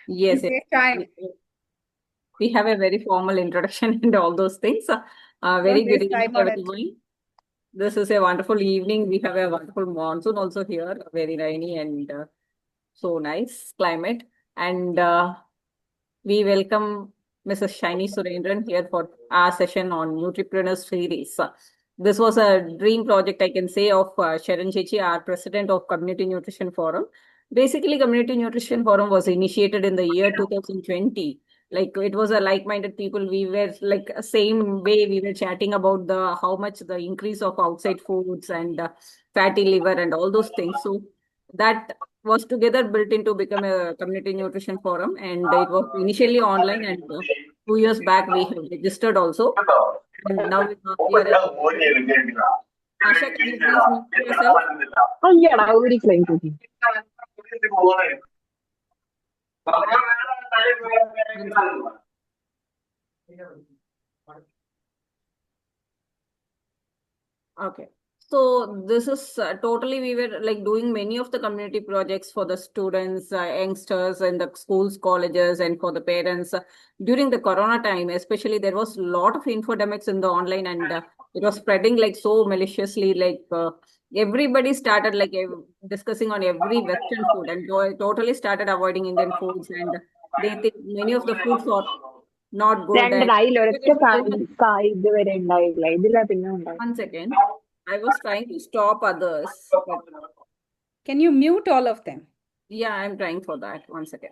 Yes, It's your time. we have a very formal introduction and all those things. Very Don't good waste evening, time on it. everyone. This is a wonderful evening. We have a wonderful monsoon also here, very rainy and so nice climate. And we welcome Mrs. Shiny Surendran here for our session on Nutriprenuer Series. This was a dream project, I can say, of Sharon Chechi, our president of Community Nutrition Forum. Basically, Community Nutrition Forum was initiated in the year 2020. Like it was a like-minded people. We were like same way we were chatting about the how much the increase of outside foods and fatty liver and all those things. So that was together built into become a community nutrition forum, and it was initially online, and 2 years back we have registered also, and now we are Asha, can you please mute yourself? അയ്യടാ ഒരു client Okay. So this is totally, we were like doing many of the community projects for the students, youngsters in the schools, colleges, and for the parents. During the Corona time, especially, there was a lot of infodemics in the online, and it was spreading like so maliciously. Like everybody started like discussing on every Western food, and totally started avoiding Indian foods, and they think many of the foods are not good. And രണ്ടടായില്ല ഒരൊറ്റ so much. ഇതുവരെ ഉണ്ടായില്ല ഇതിലാ പിന്നെ ഉണ്ടായി. One second. I was trying to stop others, but Can you mute all of them? yeah, I'm trying for that. One second.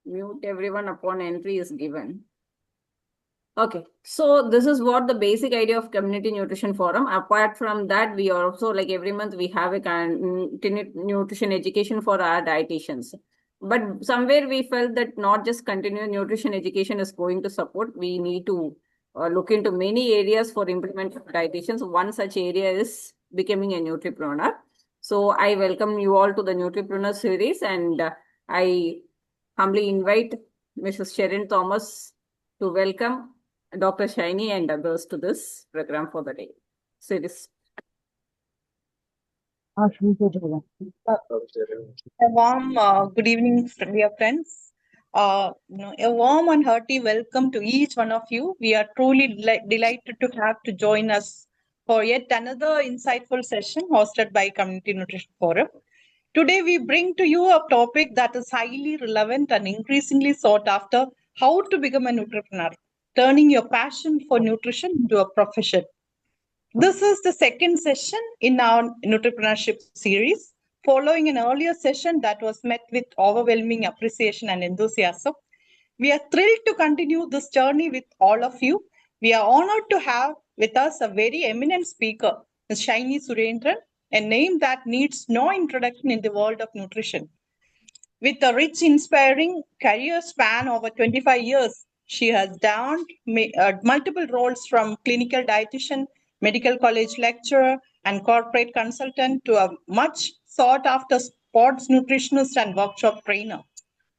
Mute everyone upon entry is given. Okay, so this is what the basic idea of Community Nutrition Forum. Apart from that, we also like every month we have a continued nutrition education for our dietitians. But somewhere we felt that not just continuous nutrition education is going to support. We need to look into many areas for implementing dietitians. One such area is becoming a Nutripreneur. So I welcome you all to the Nutripreneur series, and I humbly invite Mrs. Sharon Thomas to welcome Dr. Shiny and others to this program for the day. Series. A warm good evening, dear friends. A warm and hearty welcome to each one of you. We are truly delighted to have to join us for yet another insightful session hosted by Community Nutrition Forum. Today, we bring to you a topic that is highly relevant and increasingly sought after: how to become a nutripreneur, turning your passion for nutrition into a profession. This is the second session in our Nutripreneurship series, following an earlier session that was met with overwhelming appreciation and enthusiasm. We are thrilled to continue this journey with all of you. We are honored to have with us a very eminent speaker, Ms. Shiny Surendran, a name that needs no introduction in the world of nutrition. With a rich, inspiring career span over 25 years, she has donned multiple roles from clinical dietitian, medical college lecturer, and corporate consultant to a much sought after sports nutritionist and workshop trainer.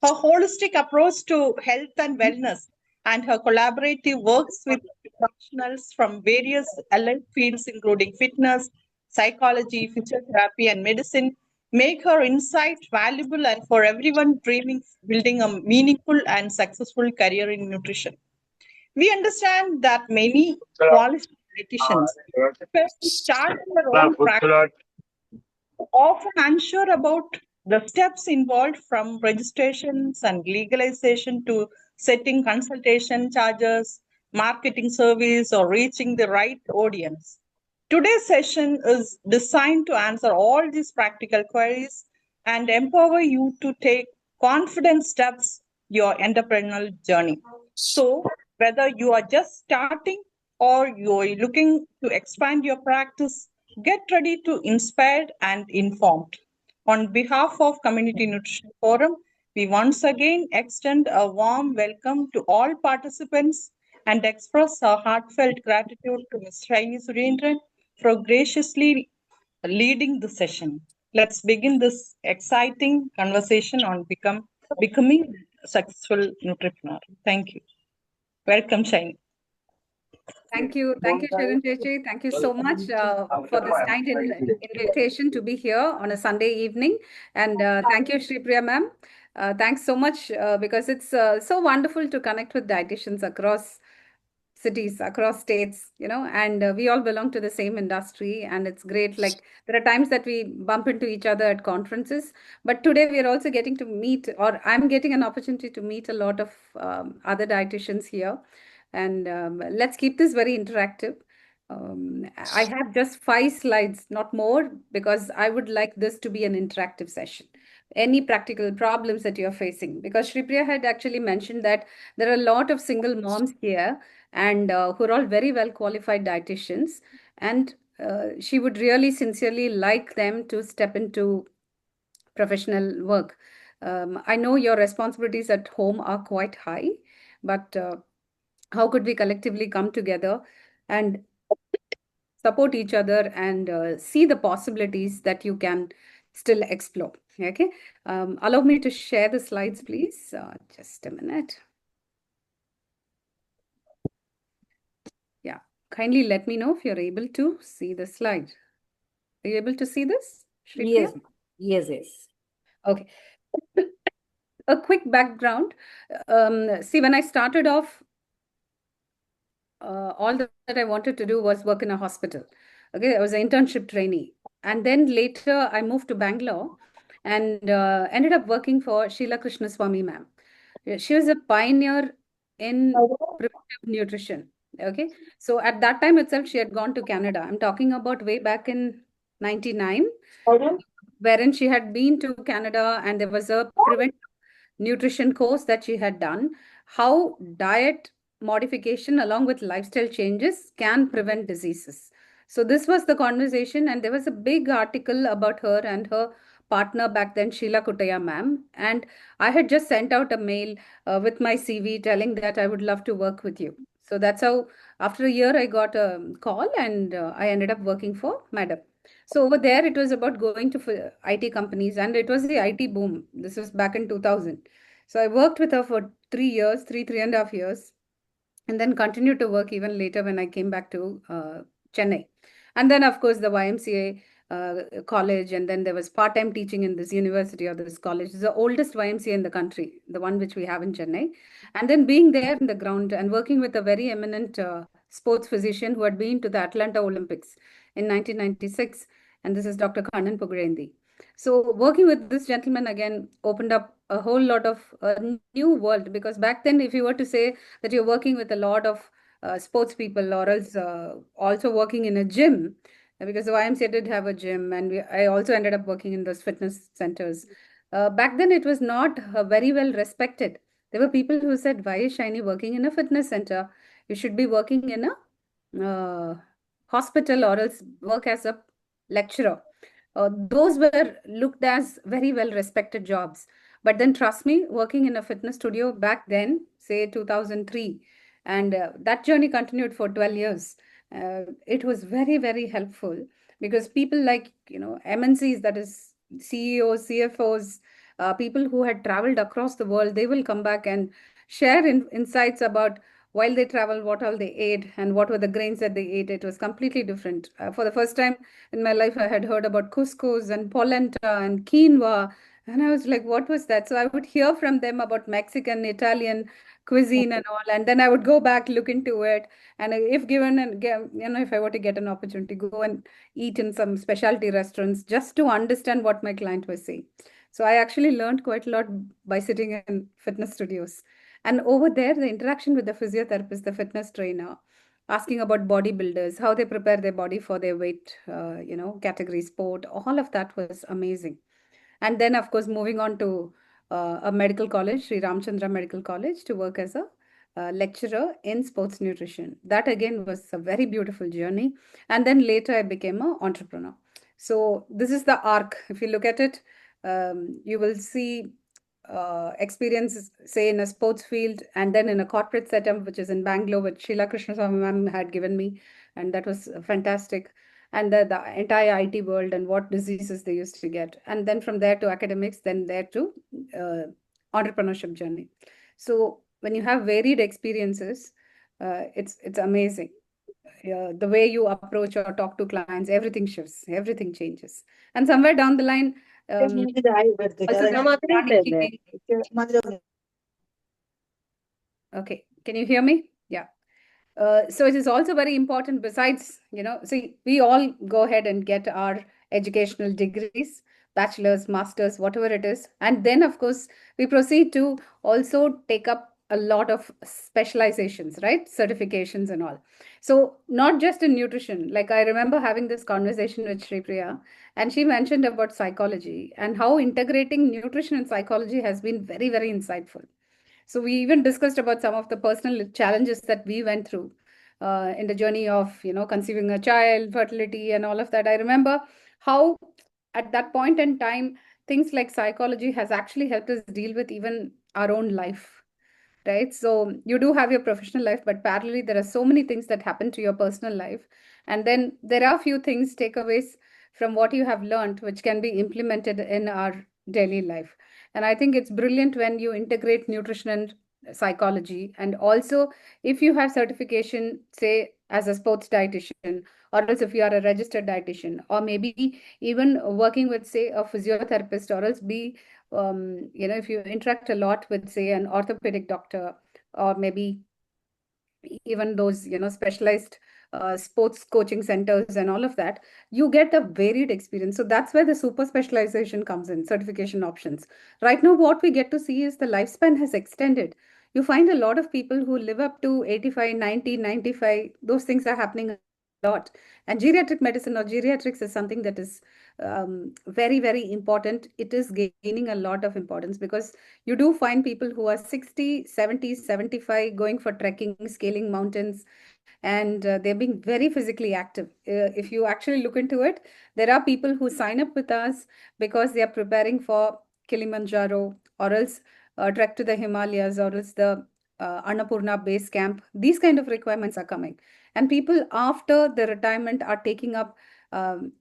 Her holistic approach to health and wellness and her collaborative works with professionals from various allied fields, including fitness, psychology, physiotherapy, and medicine, make her insight valuable and for everyone dreaming building a meaningful and successful career in nutrition. We understand that many qualified dietitians, especially start in their own practice, often unsure about the steps involved from registrations and legalization to setting consultation charges, marketing surveys, or reaching the right audience. Today's session is designed to answer all these practical queries and empower you to take confident steps your entrepreneurial journey. So, whether you are just starting or you're looking to expand your practice, get ready to inspired and informed. On behalf of Community Nutrition Forum, we once again extend a warm welcome to all participants and express our heartfelt gratitude to Ms. Shiny Surendran for graciously leading the session. Let's begin this exciting conversation on becoming a successful nutripreneur. Thank you. Welcome, Shiny. Thank you, Sharon Chechi. Thank you so much for this kind invitation to be here on a Sunday evening. And thank you, Shri Priya ma'am. Thanks so much because it's so wonderful to connect with dietitians across cities, across states, and we all belong to the same industry. And it's great. Like there are times that we bump into each other at conferences, but today we are also getting to meet, or I'm getting an opportunity to meet a lot of other dietitians here. And let's keep this very interactive. I have just 5 slides, not more, because I would like this to be an interactive session. Any practical problems that you're facing? Because Shripriya had actually mentioned that there are a lot of single moms here and who are all very well qualified dietitians. And she would really sincerely like them to step into professional work. I know your responsibilities at home are quite high, but how could we collectively come together and support each other and see the possibilities that you can still explore? Okay. Allow me to share the slides, please. Just a minute. Yeah. Kindly let me know if you're able to see the slide. Are you able to see this, Yes, Shripriya? yes. Okay. A quick background. See, when I started off, all that I wanted to do was work in a hospital. Okay, I was an internship trainee. And then later I moved to Bangalore and ended up working for Sheila Krishnaswamy ma'am. She was a pioneer in preventive nutrition. Okay, so at that time itself, she had gone to Canada. I'm talking about way back in 99, wherein she had been to Canada and there was a preventive nutrition course that she had done, how diet modification along with lifestyle changes can prevent diseases. So this was the conversation, and there was a big article about her and her partner back then, Sheila Kutaya ma'am. And I had just sent out a mail with my CV telling that I would love to work with you. So that's how, after a year, I got a call and I ended up working for Madam. So over there, it was about going to IT companies, and it was the IT boom. This was back in 2000. So I worked with her for 3 years, 3.5 years, and then continued to work even later when I came back to Chennai. And then, of course, the YMCA college, and then there was part-time teaching in this university or this college. It's the oldest YMCA in the country, the one which we have in Chennai. And then being there in the ground and working with a very eminent sports physician who had been to the Atlanta Olympics in 1996. And this is Dr. Kannan Pugurendi. So working with this gentleman again opened up a whole lot of new world, because back then, if you were to say that you're working with a lot of sports people, or else also working in a gym, because the YMCA did have a gym, and I also ended up working in those fitness centers. Back then, it was not very well respected. There were people who said, "Why is Shiny working in a fitness center? You should be working in a hospital, or else work as a lecturer." Those were looked as very well respected jobs. But then, trust me, working in a fitness studio back then, say 2003, and that journey continued for 12 years. It was very, very helpful, because people like, MNCs, that is CEOs, CFOs, people who had traveled across the world, they will come back and share insights about while they travel, what all they ate and what were the grains that they ate. It was completely different. For the first time in my life, I had heard about couscous and polenta and quinoa. And I was like, what was that? So I would hear from them about Mexican, Italian cuisine and all. And then I would go back, look into it. And if given, if I were to get an opportunity, go and eat in some specialty restaurants just to understand what my client was saying. So I actually learned quite a lot by sitting in fitness studios. And over there, the interaction with the physiotherapist, the fitness trainer, asking about bodybuilders, how they prepare their body for their weight, category sport, all of that was amazing. And then, of course, moving on to a medical college, Sri Ramchandra Medical College, to work as a lecturer in sports nutrition. That again was a very beautiful journey. And then later I became an entrepreneur. So this is the arc. If you look at it, you will see experience, say, in a sports field, and then in a corporate setup, which is in Bangalore, which Sheila Krishnaswamy ma'am had given me. And that was fantastic. And the entire IT world and what diseases they used to get. And then from there to academics, then there to entrepreneurship journey. So when you have varied experiences, it's amazing. the way you approach or talk to clients, everything shifts, everything changes. And somewhere down the line, also the chronic kidney. Okay, can you hear me? Yeah. So it is also very important besides, see, we all go ahead and get our educational degrees, bachelor's, master's, whatever it is. And then, of course, we proceed to also take up a lot of specializations, right? Certifications and all. So not just in nutrition, like I remember having this conversation with Sri Priya, and she mentioned about psychology and how integrating nutrition and psychology has been very, very insightful. So we even discussed about some of the personal challenges that we went through in the journey of, conceiving a child, fertility, and all of that. I remember how at that point in time, things like psychology has actually helped us deal with even our own life, right? So you do have your professional life, but parallelly, there are so many things that happen to your personal life. And then there are a few things, takeaways from what you have learned, which can be implemented in our daily life. And I think it's brilliant when you integrate nutrition and psychology. And also, if you have certification, say, as a sports dietitian, or else if you are a registered dietitian, or maybe even working with, say, a physiotherapist, or else be if you interact a lot with, say, an orthopedic doctor, or maybe even those, specialized sports coaching centers and all of that, you get a varied experience. So that's where the super specialization comes in, certification options. Right now, what we get to see is the lifespan has extended. You find a lot of people who live up to 85, 90, 95. Those things are happening a lot. And geriatric medicine or geriatrics is something that is very, very important. It is gaining a lot of importance because you do find people who are 60, 70, 75 going for trekking, scaling mountains, and they're being very physically active. If you actually look into it, there are people who sign up with us because they are preparing for Kilimanjaro, or else trek to the Himalayas, or else the Annapurna base camp. These kind of requirements are coming. And people after the retirement are taking up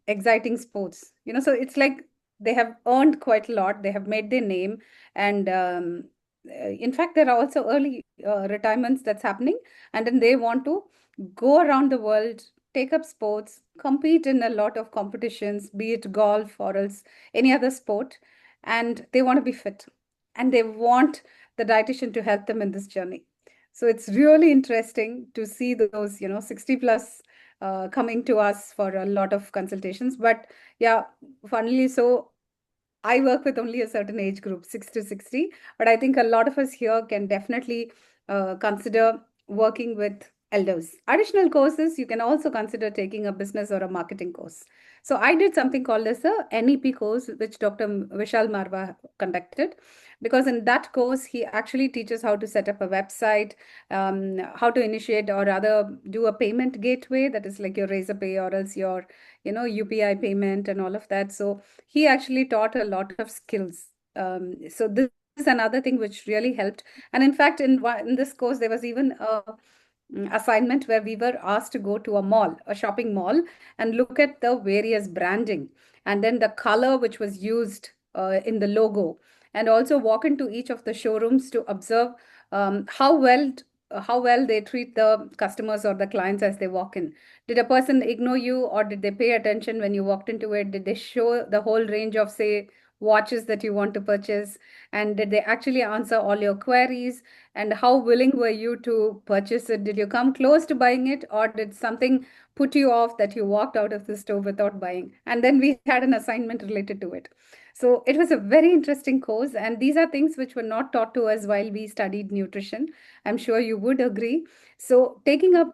exciting sports. So it's like they have earned quite a lot. They have made their name. And in fact, there are also early retirements that's happening. And then they want to go around the world, take up sports, compete in a lot of competitions, be it golf or else any other sport, and they want to be fit. And they want the dietitian to help them in this journey. So it's really interesting to see those, 60 plus coming to us for a lot of consultations. But yeah, funnily so, I work with only a certain age group, 6 to 60, but I think a lot of us here can definitely consider working with elders. Additional courses, you can also consider taking a business or a marketing course. So I did something called as a NEP course, which Dr. Vishal Marva conducted, because in that course, he actually teaches how to set up a website, how to initiate or rather do a payment gateway, that is like your Razorpay or else your, UPI payment and all of that. So he actually taught a lot of skills. So this is another thing which really helped. And in fact, in this course, there was even a assignment where we were asked to go to a mall, a shopping mall, and look at the various branding and then the color which was used in the logo, and also walk into each of the showrooms to observe how well they treat the customers or the clients as they walk in. Did a person ignore you, or did they pay attention when you walked into it? Did they show the whole range of, say, watches that you want to purchase? And did they actually answer all your queries? And how willing were you to purchase it? Did you come close to buying it, or did something put you off that you walked out of the store without buying? And then we had an assignment related to it. So it was a very interesting course. And these are things which were not taught to us while we studied nutrition. I'm sure you would agree. So taking up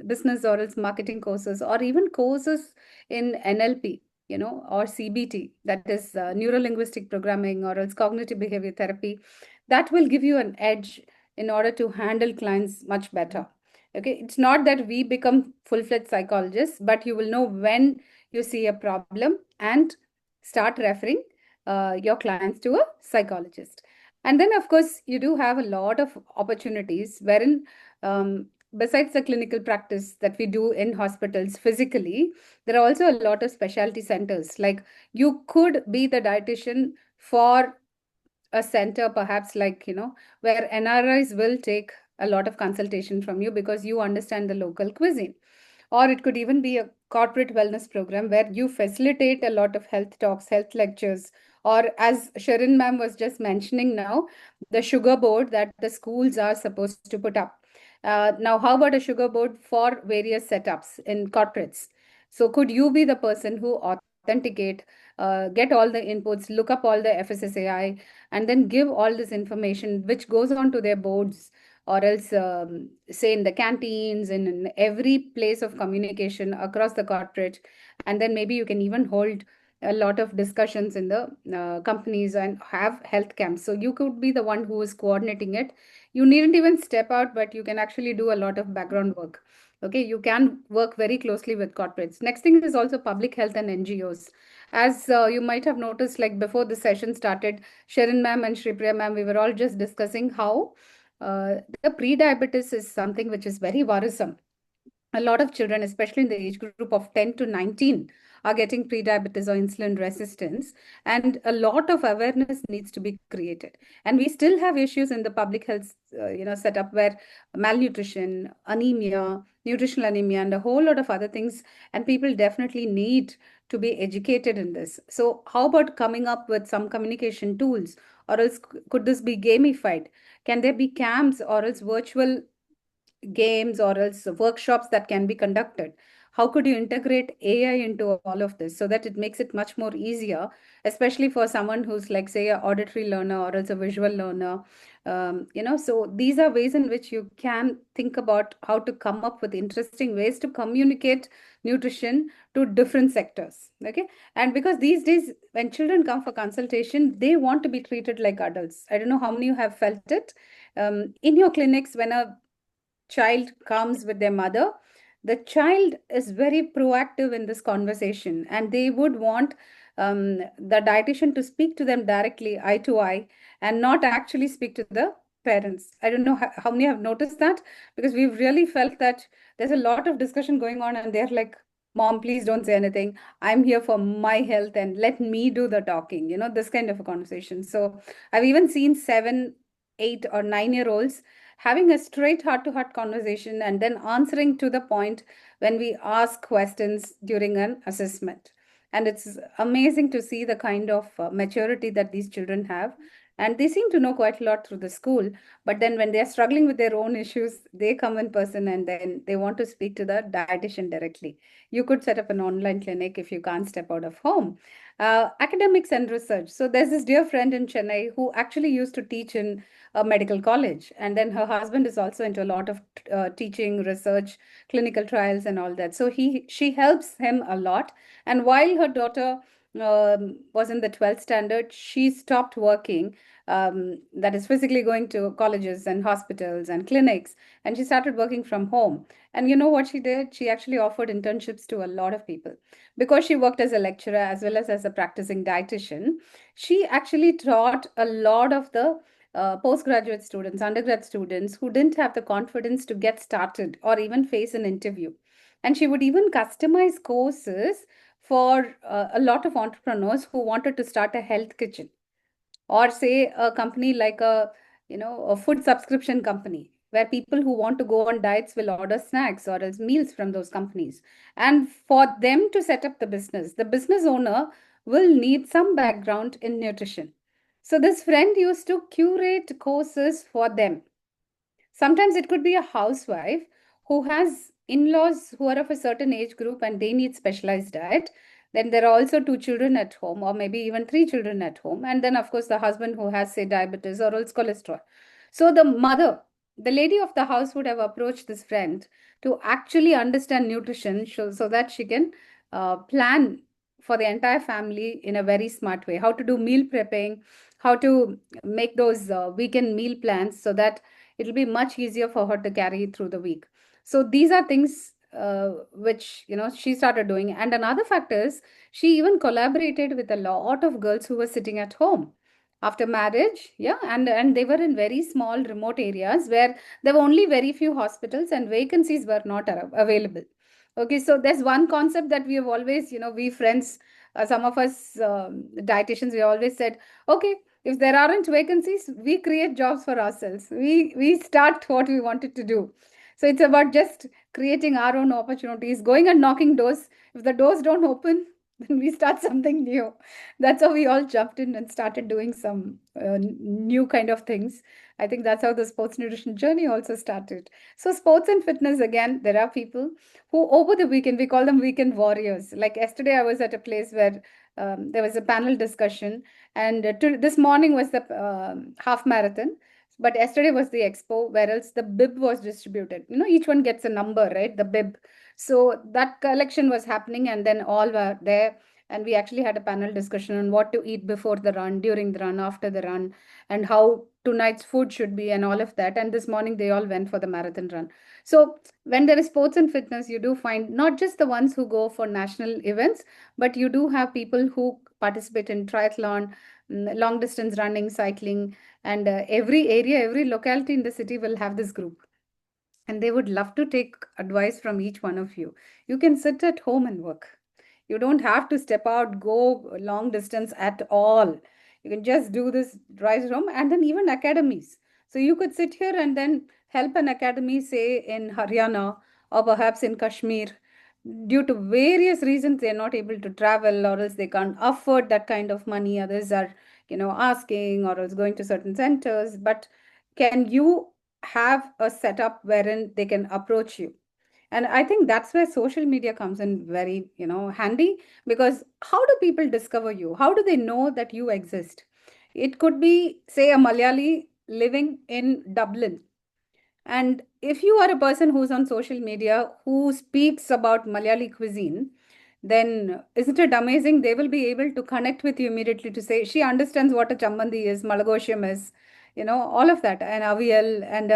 business or else marketing courses, or even courses in NLP, or CBT, that is neuro linguistic programming, or else cognitive behavior therapy, that will give you an edge in order to handle clients much better. Okay, it's not that we become full-fledged psychologists, but you will know when you see a problem and start referring your clients to a psychologist. And then, of course, you do have a lot of opportunities wherein, besides the clinical practice that we do in hospitals physically, there are also a lot of specialty centers. Like you could be the dietitian for a center, perhaps like, where NRIs will take a lot of consultation from you because you understand the local cuisine. Or it could even be a corporate wellness program where you facilitate a lot of health talks, health lectures, or as Sharon ma'am was just mentioning now, the sugar board that the schools are supposed to put up. Now, how about a sugar board for various setups in corporates? So, could you be the person who authenticate, get all the inputs, look up all the FSSAI, and then give all this information which goes on to their boards, or else say in the canteens, in every place of communication across the corporate, and then maybe you can even hold a lot of discussions in the companies and have health camps. So you could be the one who is coordinating it. You needn't even step out, but you can actually do a lot of background work. Okay, you can work very closely with corporates. Next thing is also public health and NGOs. As you might have noticed, like before the session started, Sharon ma'am and Shripriya ma'am, we were all just discussing how the pre-diabetes is something which is very worrisome. A lot of children, especially in the age group of 10 to 19, are getting pre-diabetes or insulin resistance, and a lot of awareness needs to be created. And we still have issues in the public health, setup where malnutrition, anemia, nutritional anemia, and a whole lot of other things. And people definitely need to be educated in this. So, how about coming up with some communication tools, or else could this be gamified? Can there be camps or else virtual games or else workshops that can be conducted? How could you integrate AI into all of this so that it makes it much more easier, especially for someone who's like, say, a auditory learner or else a visual learner? So these are ways in which you can think about how to come up with interesting ways to communicate nutrition to different sectors. Okay. And because these days, when children come for consultation, they want to be treated like adults. I don't know how many of you have felt it. In your clinics, when a child comes with their mother, the child is very proactive in this conversation, and they would want the dietitian to speak to them directly, eye to eye, and not actually speak to the parents. I don't know how many have noticed that, because we've really felt that there's a lot of discussion going on, and they're like, Mom, please don't say anything. I'm here for my health and let me do the talking, this kind of a conversation. So I've even seen 7, 8 or 9 year olds having a straight heart-to-heart conversation and then answering to the point when we ask questions during an assessment. And it's amazing to see the kind of maturity that these children have. And they seem to know quite a lot through the school. But then when they're struggling with their own issues, they come in person and then they want to speak to the dietitian directly. You could set up an online clinic if you can't step out of home. Academics and research. So there's this dear friend in Chennai who actually used to teach in a medical college, and then her husband is also into a lot of teaching, research, clinical trials and all that. So she helps him a lot. And while her daughter was in the 12th standard, she stopped working, that is physically going to colleges and hospitals and clinics, and she started working from home. And you know what she did? She actually offered internships to a lot of people because she worked as a lecturer as well as a practicing dietitian. She actually taught a lot of the postgraduate students, undergrad students who didn't have the confidence to get started or even face an interview. And she would even customize courses for a lot of entrepreneurs who wanted to start a health kitchen, or say a company like a food subscription company where people who want to go on diets will order snacks or else meals from those companies. And for them to set up the business owner will need some background in nutrition. So this friend used to curate courses for them. Sometimes it could be a housewife who has in-laws who are of a certain age group and they need specialized diet. Then there are also 2 children at home, or maybe even 3 children at home. And then, of course, the husband who has, say, diabetes or else cholesterol. So the mother, the lady of the house would have approached this friend to actually understand nutrition so that she can plan for the entire family in a very smart way. How to do meal prepping, how to make those weekend meal plans so that it'll be much easier for her to carry through the week. So these are things which she started doing. And another factor is she even collaborated with a lot of girls who were sitting at home after marriage. Yeah, and they were in very small remote areas where there were only very few hospitals and vacancies were not available. Okay, so there's one concept that we have always, we friends, some of us dietitians, we always said, okay, If there aren't vacancies, we create jobs for ourselves. We start what we wanted to do. So it's about just creating our own opportunities, going and knocking doors. If the doors don't open, then we start something new. That's how we all jumped in and started doing some new kind of things. I think that's how the sports nutrition journey also started. So sports and fitness, again, there are people who over the weekend, we call them weekend warriors. Like yesterday, I was at a place where there was a panel discussion, and this morning was the half marathon. But yesterday was the expo, where else the bib was distributed. You know, each one gets a number, right? The bib. So that collection was happening, and then all were there. And we actually had a panel discussion on what to eat before the run, during the run, after the run, and how tonight's food should be, and all of that. And this morning, they all went for the marathon run. So when there is sports and fitness, you do find not just the ones who go for national events, but you do have people who participate in triathlon, long distance running, cycling, and every area, every locality in the city will have this group. And they would love to take advice from each one of you. You can sit at home and work. You don't have to step out, go long distance at all. You can just do this right at home, and then even academies. So you could sit here and then help an academy, say in Haryana or perhaps in Kashmir. Due to various reasons, they're not able to travel, or else they can't afford that kind of money. Others are, asking, or else going to certain centers. But can you have a setup wherein they can approach you? And I think that's where social media comes in very, handy, because how do people discover you? How do they know that you exist? It could be, say, a Malayali living in Dublin. And if you are a person who's on social media who speaks about Malayali cuisine, then isn't it amazing? They will be able to connect with you immediately to say, she understands what a chambandi is, malagosham is, all of that, and avial and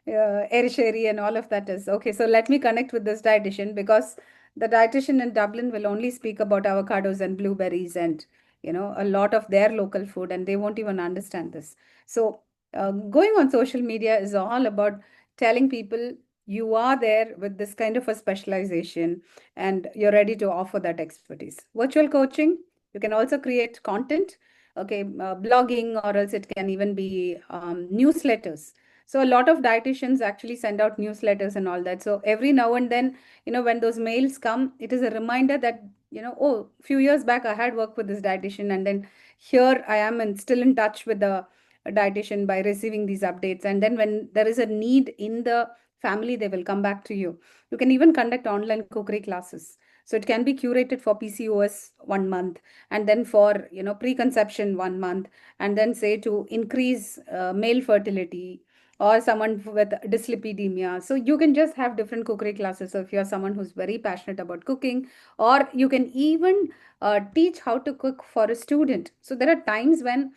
erisheri and all of that is. Okay, so let me connect with this dietitian, because the dietitian in Dublin will only speak about avocados and blueberries and, a lot of their local food, and they won't even understand this. So going on social media is all about telling people you are there with this kind of a specialization and you're ready to offer that expertise. Virtual coaching, you can also create content, okay, blogging, or else it can even be newsletters. So a lot of dietitians actually send out newsletters and all that. So every now and then, when those mails come, it is a reminder that, oh, a few years back I had worked with this dietitian, and then here I am and still in touch with the dietitian by receiving these updates. And then when there is a need in the family, they will come back to you. You can even conduct online cookery classes. So it can be curated for PCOS 1 month, and then for preconception 1 month, and then say to increase male fertility, or someone with dyslipidemia. So you can just have different cookery classes. So if you're someone who's very passionate about cooking, or you can even teach how to cook for a student. So there are times when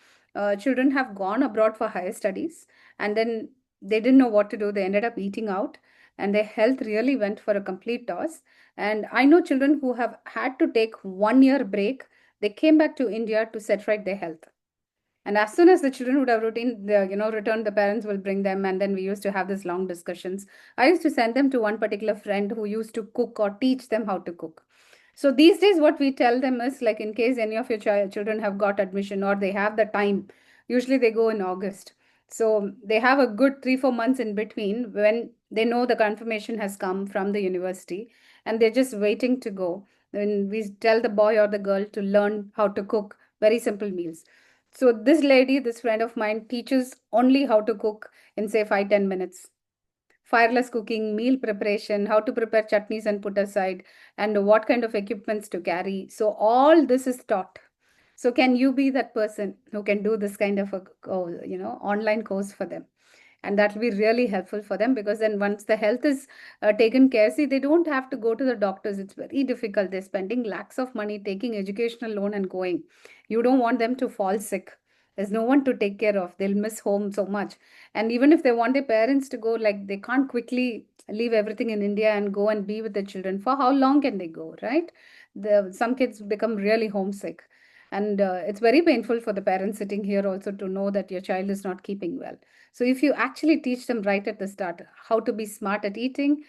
children have gone abroad for higher studies, and then they didn't know what to do. They ended up eating out, and their health really went for a complete toss. And I know children who have had to take 1 year break. They came back to India to set right their health. And as soon as the children would have returned, the parents will bring them. And then we used to have these long discussions. I used to send them to one particular friend who used to cook or teach them how to cook. So these days, what we tell them is, like, in case any of your children have got admission or they have the time, usually they go in August. So they have a good 3-4 months in between when they know the confirmation has come from the university, and they're just waiting to go. When we tell the boy or the girl to learn how to cook very simple meals. So this lady, this friend of mine, teaches only how to cook in, say, 5-10 minutes. Fireless cooking, meal preparation, how to prepare chutneys and put aside, and what kind of equipments to carry. So all this is taught. So can you be that person who can do this kind of a online course for them? And that will be really helpful for them, because then once the health is taken care, see, they don't have to go to the doctors. It's very difficult. They're spending lakhs of money taking educational loan and going. You don't want them to fall sick. There's no one to take care of. They'll miss home so much. And even if they want their parents to go, like, they can't quickly leave everything in India and go and be with the children. For how long can they go, right? Some kids become really homesick. And it's very painful for the parents sitting here also to know that your child is not keeping well. So if you actually teach them right at the start how to be smart at eating,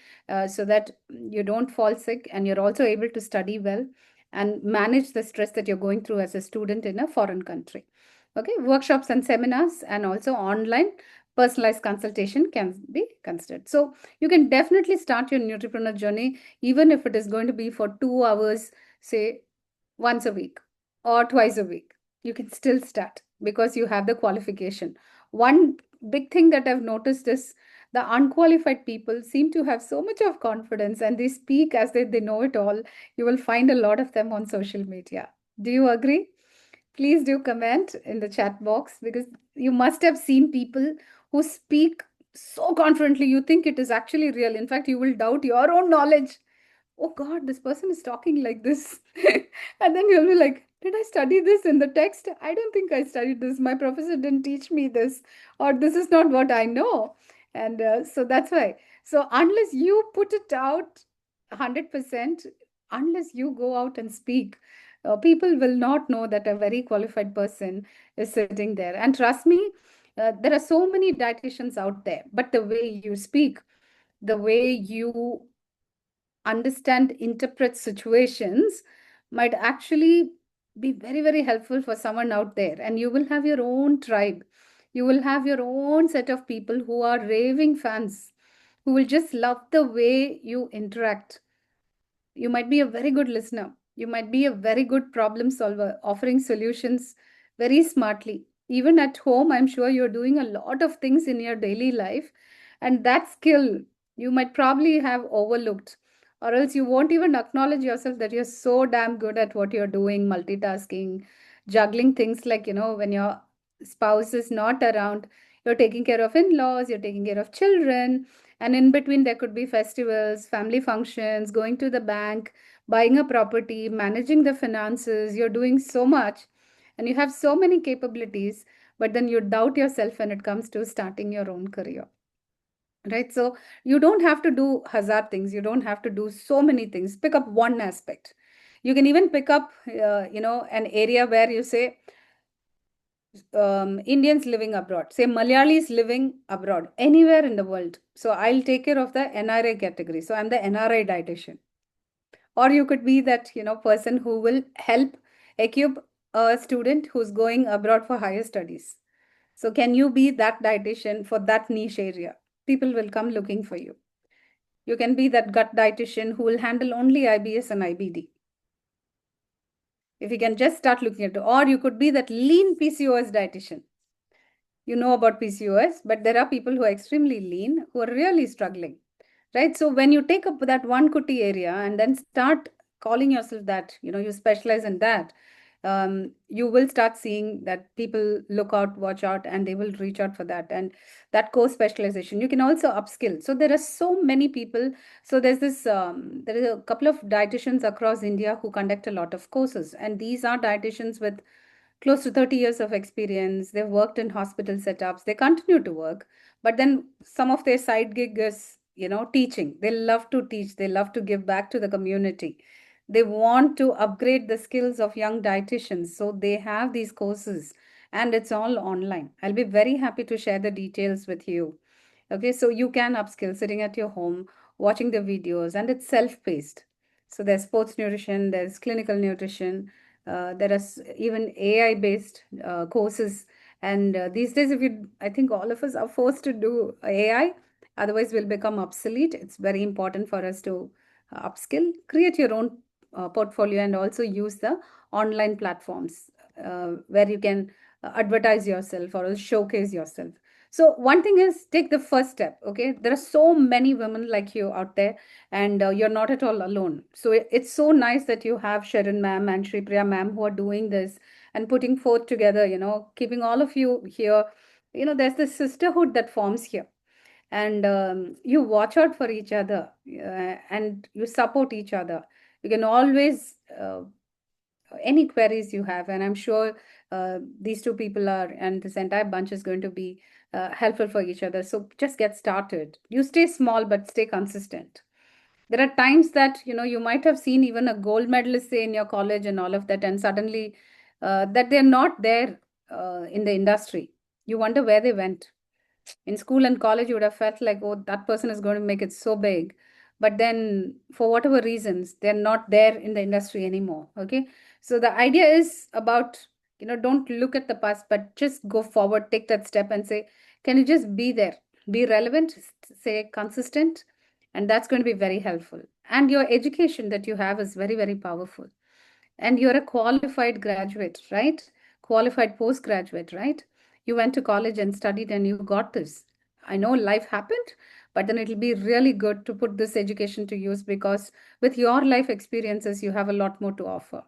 so that you don't fall sick and you're also able to study well and manage the stress that you're going through as a student in a foreign country. Okay, workshops and seminars, and also online personalized consultation can be considered. So you can definitely start your Nutripreneur journey, even if it is going to be for 2 hours, say once a week or twice a week. You can still start because you have the qualification. One big thing that I've noticed is the unqualified people seem to have so much of confidence and they speak as they know it all. You will find a lot of them on social media. Do you agree? Please do comment in the chat box because you must have seen people who speak so confidently you think it is actually real. In fact, you will doubt your own knowledge. Oh God, this person is talking like this. And then you'll be like, did I study this in the text? I don't think I studied this. My professor didn't teach me this, or this is not what I know. And so that's why. So unless you put it out 100%, unless you go out and speak, people will not know that a very qualified person is sitting there. And trust me, there are so many dietitians out there, but the way you speak, the way you understand, interpret situations might actually be very, very helpful for someone out there. And you will have your own tribe. You will have your own set of people who are raving fans, who will just love the way you interact. You might be a very good listener. You might be a very good problem solver, offering solutions very smartly. Even at home, I'm sure you're doing a lot of things in your daily life. And that skill you might probably have overlooked, or else you won't even acknowledge yourself that you're so damn good at what you're doing, multitasking, juggling things like, when your spouse is not around, you're taking care of in laws, you're taking care of children, and in between, there could be festivals, family functions, going to the bank, buying a property, managing the finances. You're doing so much and you have so many capabilities, but then you doubt yourself when it comes to starting your own career. Right? So you don't have to do hazard things. You don't have to do so many things. Pick up one aspect. You can even pick up, an area where you say, Indians living abroad, say Malayalis living abroad, anywhere in the world. So I'll take care of the NRI category. So I'm the NRI dietitian. Or you could be that, person who will help equip a student who's going abroad for higher studies. So can you be that dietitian for that niche area? People will come looking for you. You can be that gut dietitian who will handle only IBS and IBD. If you can just start looking at it, or you could be that lean PCOS dietitian. You know about PCOS, but there are people who are extremely lean who are really struggling, right? So when you take up that one kuti area and then start calling yourself that, you specialize in that, you will start seeing that people look out, watch out, and they will reach out for that. And that core specialization, you can also upskill. So there are so many people. So there is a couple of dietitians across India who conduct a lot of courses, and these are dietitians with close to 30 years of experience. They've worked in hospital setups. They continue to work, but then some of their side gig is, teaching. They love to teach. They love to give back to the community. They want to upgrade the skills of young dietitians. So they have these courses and it's all online. I'll be very happy to share the details with you. Okay, so you can upskill sitting at your home, watching the videos, and it's self-paced. So there's sports nutrition, there's clinical nutrition, there are even AI-based courses. And these days, I think all of us are forced to do AI, otherwise we'll become obsolete. It's very important for us to upskill, create your own portfolio, and also use the online platforms where you can advertise yourself or showcase yourself. So one thing is take the first step. Okay, there are so many women like you out there, and you're not at all alone. So it's so nice that you have Sharon ma'am and Shri Priya ma'am who are doing this and putting forth together, keeping all of you here. There's this sisterhood that forms here, and you watch out for each other, and you support each other. You can always any queries you have, and I'm sure these two people are, and this entire bunch is going to be helpful for each other. So just get started. You stay small, but stay consistent. There are times that, you might have seen even a gold medalist, say, in your college and all of that, and suddenly that they're not there in the industry. You wonder where they went. In school and college, you would have felt like, oh, that person is going to make it so big. But then, for whatever reasons, they're not there in the industry anymore. Okay. So the idea is about Don't look at the past, but just go forward, take that step and say, can you just be there, be relevant, say consistent, and that's going to be very helpful. And your education that you have is very, very powerful. And you're a qualified graduate, right? Qualified postgraduate, right? You went to college and studied and you got this. I know life happened, but then it'll be really good to put this education to use, because with your life experiences, you have a lot more to offer.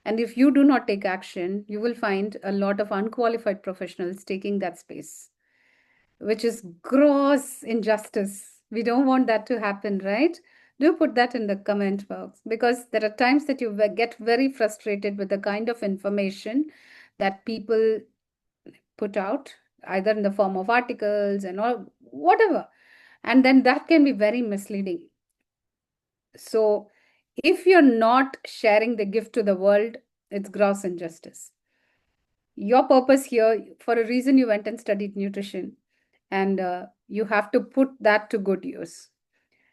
And if you do not take action, you will find a lot of unqualified professionals taking that space, which is gross injustice. We don't want that to happen, right? Do put that in the comment box, because there are times that you get very frustrated with the kind of information that people put out, either in the form of articles and all, whatever. And then that can be very misleading. So if you're not sharing the gift to the world, it's gross injustice. Your purpose here, for a reason, you went and studied nutrition, and you have to put that to good use.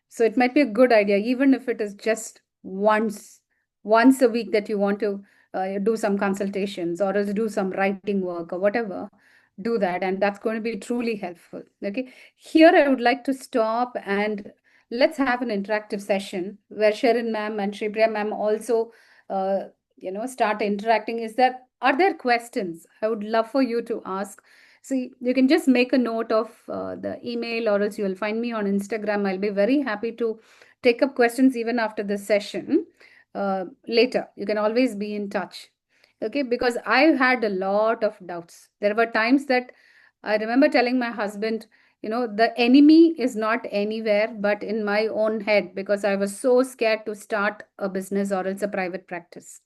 So it might be a good idea, even if it is just once a week, that you want to do some consultations or else do some writing work or whatever. Do that, and that's going to be truly helpful. Okay. Here, I would like to stop and let's have an interactive session where Sharon ma'am and Shripriya ma'am also, uh, start interacting. Are there questions? I would love for you to ask. See, you can just make a note of the email, or else you will find me on Instagram. I'll be very happy to take up questions even after the session. Later, you can always be in touch. Okay, because I had a lot of doubts. There were times that I remember telling my husband, the enemy is not anywhere but in my own head, because I was so scared to start a business or else a private practice.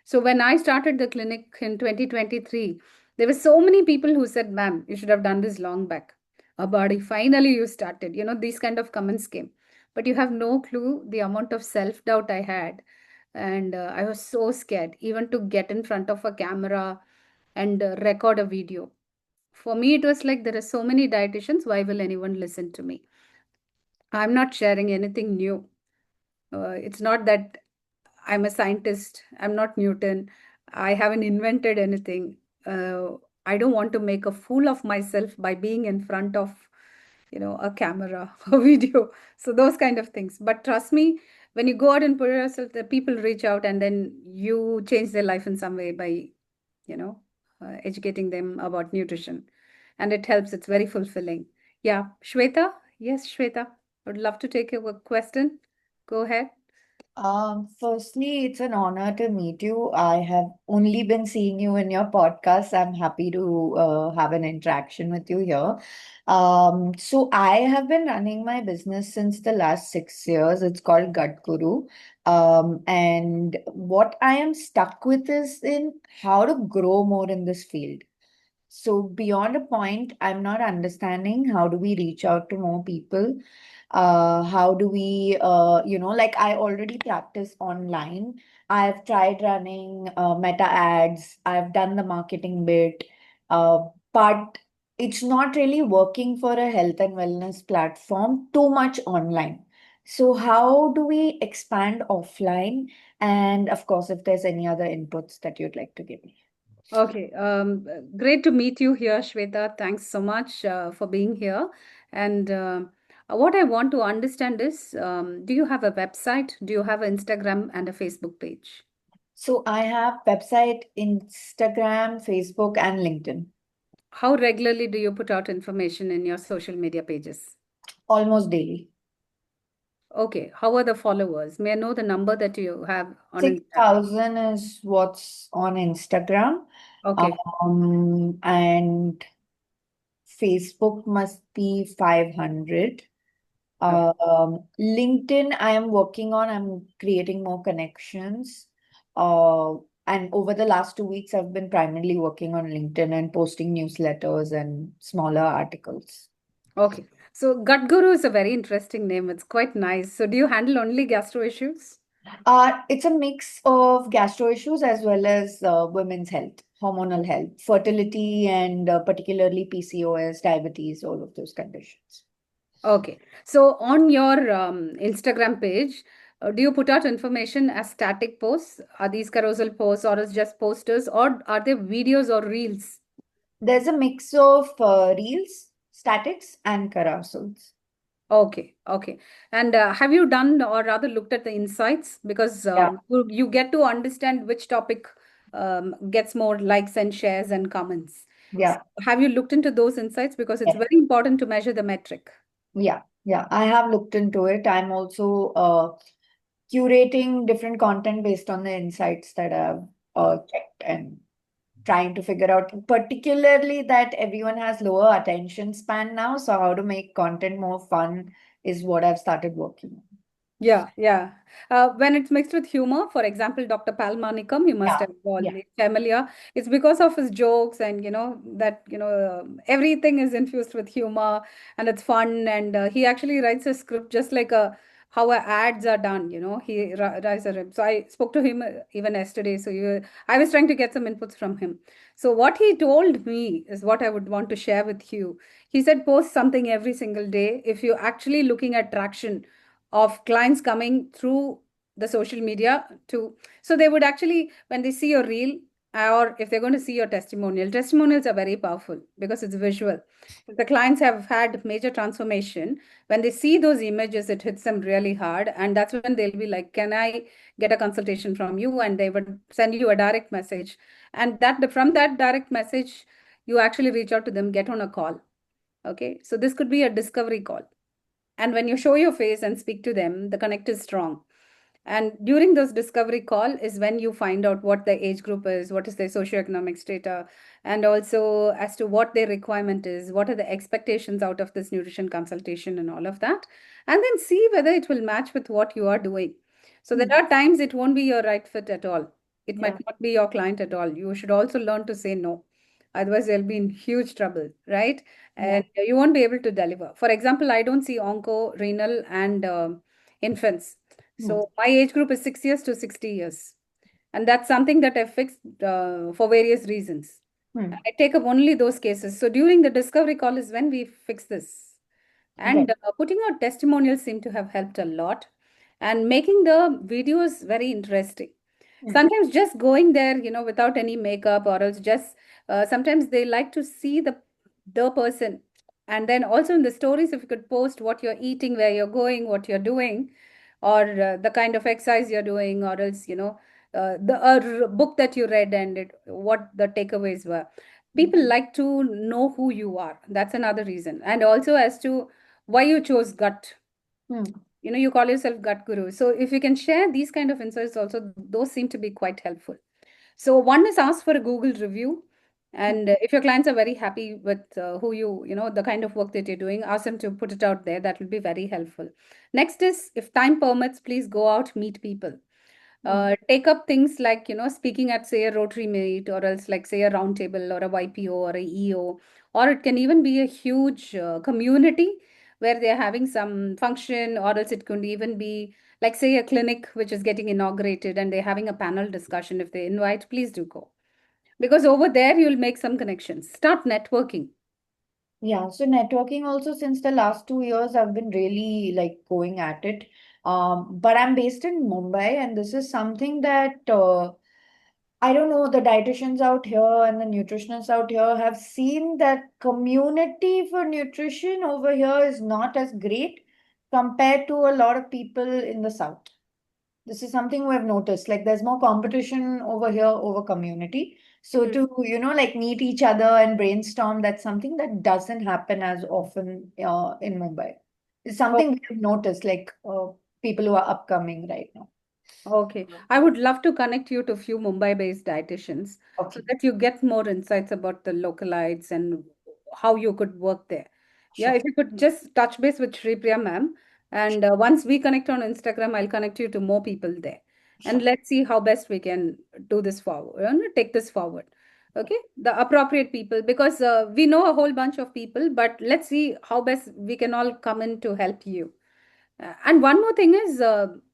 So when I started the clinic in 2023, there were so many people who said, ma'am, you should have done this long back. Abadi, finally you started. These kind of comments came. But you have no clue the amount of self-doubt I had. And I was so scared, even to get in front of a camera and record a video. For me, it was like, there are so many dietitians. Why will anyone listen to me? I'm not sharing anything new. It's not that I'm a scientist. I'm not Newton. I haven't invented anything. Uh, I don't want to make a fool of myself by being in front of, a camera or video. So those kind of things. But trust me, when you go out and put yourself, the people reach out and then you change their life in some way by, educating them about nutrition. And it helps. It's very fulfilling. Yeah. Shweta? Yes, Shweta. Would love to take a question. Go ahead. Firstly, it's an honor to meet you. I have only been seeing you in your podcast. I'm happy to have an interaction with you here. So I have been running my business since the last 6 years. It's called Gut Guru. And what I am stuck with is in how to grow more in this field. So beyond a point, I'm not understanding how do we reach out to more people? How do we, like I already practice online. I've tried running meta ads. I've done the marketing bit, but it's not really working for a health and wellness platform too much online. So how do we expand offline? And of course, if there's any other inputs that you'd like to give me. Okay, great to meet you here, Shweta. Thanks so much for being here. And what I want to understand is, do you have a website? Do you have an Instagram and a Facebook page? So I have website, Instagram, Facebook, and LinkedIn. How regularly do you put out information in your social media pages? Almost daily. Okay, how are the followers? May I know the number that you have on Instagram? 6,000 is what's on Instagram. Okay. And Facebook must be 500. LinkedIn, I am working on, I'm creating more connections. And over the last 2 weeks, I've been primarily working on LinkedIn and posting newsletters and smaller articles. Okay. So Gut Guru is a very interesting name. It's quite nice. So do you handle only gastro issues? It's a mix of gastro issues as well as women's health, hormonal health, fertility, and particularly PCOS, diabetes, all of those conditions. Okay. So on your Instagram page, Do you put out information as static posts? Are these carousel posts or is just posters or are they videos or reels? There's a mix of reels, statics, and carousels. Okay, okay. And have you done or rather looked at the insights? Because Yeah, you get to understand which topic gets more likes and shares and comments. So yeah, have you looked into those insights? Because it's yeah, very important to measure the metric. yeah, yeah. I have looked into it. I'm also curating different content based on the insights that I've checked and trying to figure out, particularly that everyone has lower attention span now. So how to make content more fun is what I've started working on. Yeah, yeah. When it's mixed with humor, for example, Dr. Palmanicum, you must Yeah, have yeah, already familiar. It's because of his jokes and that everything is infused with humor and it's fun. And he actually writes a script just like how ads are done. He writes a script. So I spoke to him even yesterday. So I was trying to get some inputs from him. So what he told me is what I would want to share with you. He said post something every single day. If you're actually looking at traction of clients coming through the social media to so they would actually when they see your reel or if they're going to see your testimonials are very powerful because it's visual. If the clients have had major transformation, when they see those images it hits them really hard, and that's when they'll be like, can I get a consultation from you? And they would send you a direct message, and that from that direct message you actually reach out to them, get on a call. Okay, so this could be a discovery call, and when you show your face and speak to them, the connect is strong. And during those discovery call is when you find out what the age group is, what is their socioeconomic strata, and also as to what their requirement is, what are the expectations out of this nutrition consultation and all of that. And then see whether it will match with what you are doing. So there Hmm. are times it won't be your right fit at all. It might Yeah, not be your client at all. You should also learn to say no. Otherwise, they'll be in huge trouble, right? yeah. And you won't be able to deliver. For example, I don't see onco, renal, and infants. Hmm. So my age group is 6 years to 60 years. And that's something that I fixed for various reasons. Hmm. I take up only those cases. So during the discovery call is when we fix this. Right. And putting out testimonials seem to have helped a lot. And making the videos very interesting. Hmm. Sometimes just going there, without any makeup or else just sometimes they like to see the person. And then also in the stories, if you could post what you're eating, where you're going, what you're doing, or the kind of exercise you're doing, or else, the book that you read and what the takeaways were. Hmm. People like to know who you are. That's another reason. And also as to why you chose gut. Hmm. You call yourself gut guru. So if you can share these kind of insights also, those seem to be quite helpful. So one is ask for a Google review. Hmm. And if your clients are very happy with who the kind of work that you're doing, ask them to put it out there. That will be very helpful. Next is, if time permits, please go out, meet people. Hmm. Take up things like, speaking at, say, a Rotary meet, or else like, say, a round table or a YPO or a EO, or it can even be a huge community where they're having some function, or else it could even be like, say, a clinic which is getting inaugurated and they're having a panel discussion. If they invite, please do go. Because over there, you'll make some connections. Start networking. Yeah, so networking also since the last 2 years I've been really like going at it. But I'm based in Mumbai, and this is something that I don't know, the dietitians out here and the nutritionists out here have seen that community for nutrition over here is not as great compared to a lot of people in the south. This is something we have noticed. Like there's more competition over here over community. So Mm. to, like meet each other and brainstorm, that's something that doesn't happen as often in Mumbai. It's something we have noticed, like people who are upcoming right now. Okay. I would love to connect you to a few Mumbai-based dietitians so Okay, that you get more insights about the localites and how you could work there. Yeah, sure. if you could just touch base with Shri Priya ma'am, and once we connect on Instagram, I'll connect you to more people there. And Sure. let's see how best we can do this forward, take this forward. Okay, the appropriate people, because we know a whole bunch of people, but let's see how best we can all come in to help you. And one more thing is,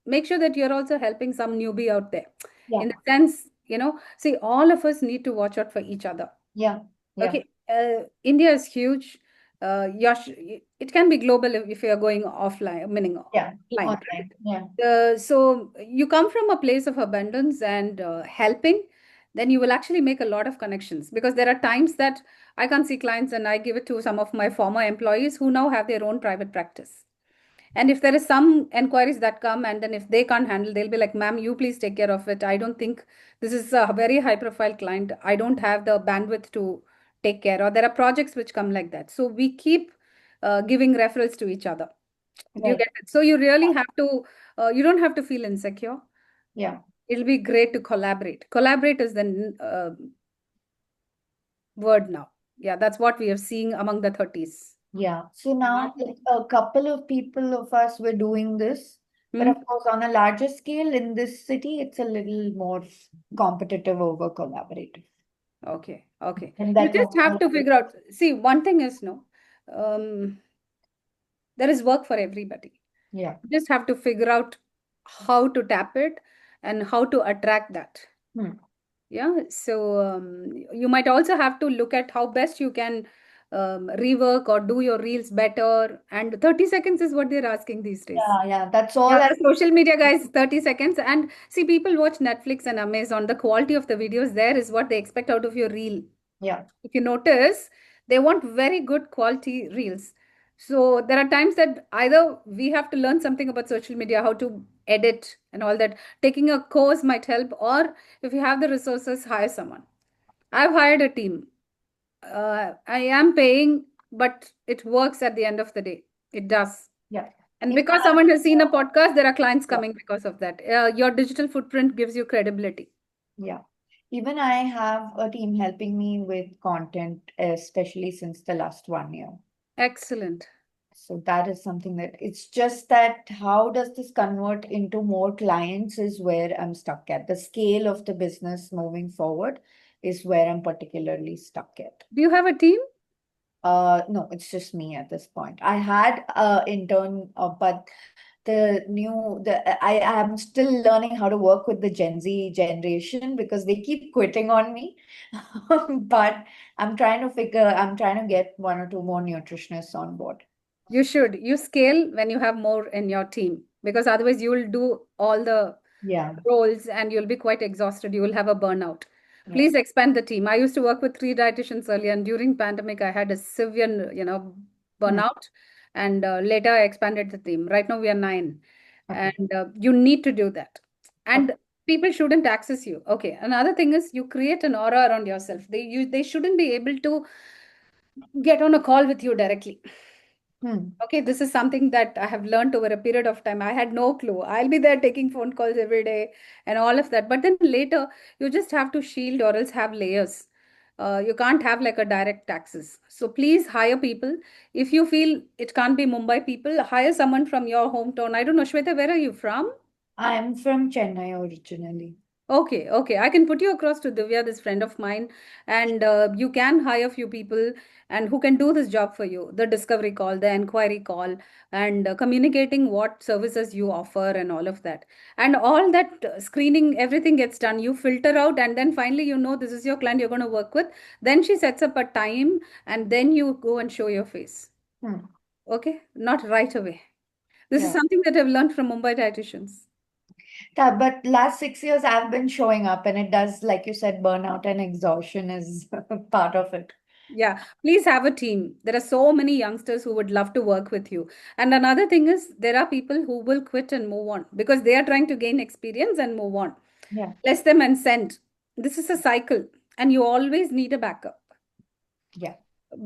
make sure that you're also helping some newbie out there. Yeah, In the sense, see, all of us need to watch out for each other. yeah, yeah. Okay, India is huge. it can be global if you're going offline, meaning Yeah. offline, Online. Yeah. right? So you come from a place of abundance and helping, then you will actually make a lot of connections, because there are times that I can't see clients and I give it to some of my former employees who now have their own private practice. And if there is some enquiries that come, and then if they can't handle, they'll be like, ma'am, you please take care of it. I don't think this is a very high profile client. I don't have the bandwidth to take care. Or there are projects which come like that. So we keep giving referrals to each other. Do you Right. get it? So you really have to, you don't have to feel insecure. Yeah. It'll be great to collaborate. Collaborate is the word now. Yeah, that's what we are seeing among the 30s. Yeah. So now like, a couple of people of us were doing this, but Hmm? of course, on a larger scale in this city, it's a little more competitive over collaborative. Okay, okay. And You that just no have more to like figure out. See, one thing is no, um, there is work for everybody. yeah. You just have to figure out how to tap it and how to attract that. Hmm. Yeah. So you might also have to look at how best you can rework or do your reels better. And 30 seconds is what they're asking these days. Yeah, yeah. That's all Yeah, I the social media guys, 30 seconds. And see, people watch Netflix and Amazon. The quality of the videos there is what they expect out of your reel. yeah. If you notice, they want very good quality reels. So there are times that either we have to learn something about social media, how to edit and all that. Taking a course might help, or if you have the resources, hire someone. I've hired a team. I am paying, but it works at the end of the day. It does. Yeah. And Even because I someone has seen a podcast, there are clients yeah. coming because of that. Your digital footprint gives you credibility. Yeah. Even I have a team helping me with content, especially since the last 1 year. Excellent. So that is something that it's just that how does this convert into more clients is where I'm stuck at. The scale of the business moving forward is where I'm particularly stuck at. Do you have a team? No, it's just me at this point. I had a intern, but I am still learning how to work with the Gen Z generation because they keep quitting on me. But I'm trying to get one or two more nutritionists on board. You should. You scale when you have more in your team, because otherwise you will do all the Yeah, roles and you'll be quite exhausted. You will have a burnout. yeah. Please expand the team. I used to work with 3 dietitians earlier, and during pandemic, I had a severe, Hmm. burnout. And later, I expanded the team. Right now, we are 9, Okay. and you need to do that. Okay. And people shouldn't access you. Okay. Another thing is you create an aura around yourself. They shouldn't be able to get on a call with you directly. Hmm. Okay, this is something that I have learned over a period of time. I had no clue. I'll be there taking phone calls every day and all of that. But then later, you just have to shield or else have layers. You can't have like a direct access. So please hire people. If you feel it can't be Mumbai people, hire someone from your hometown. I don't know, Shweta, where are you from? I'm from Chennai originally. Okay, okay. I can put you across to Divya, this friend of mine, and you can hire a few people and who can do this job for you. The discovery call, the inquiry call, and communicating what services you offer and all of that. And all that screening, everything gets done. You filter out, and then finally you know this is your client you're going to work with. Then she sets up a time, and then you go and show your face. Hmm. Okay, not right away. This is Yeah. something that I've learned from Mumbai dietitians. Yeah, but last 6 years I've been showing up and it does, like you said, burnout and exhaustion is part of it. Yeah, please have a team. There are so many youngsters who would love to work with you. And another thing is, there are people who will quit and move on because they are trying to gain experience and move on. Yeah. Bless them and send. This is a cycle, and you always need a backup. Yeah.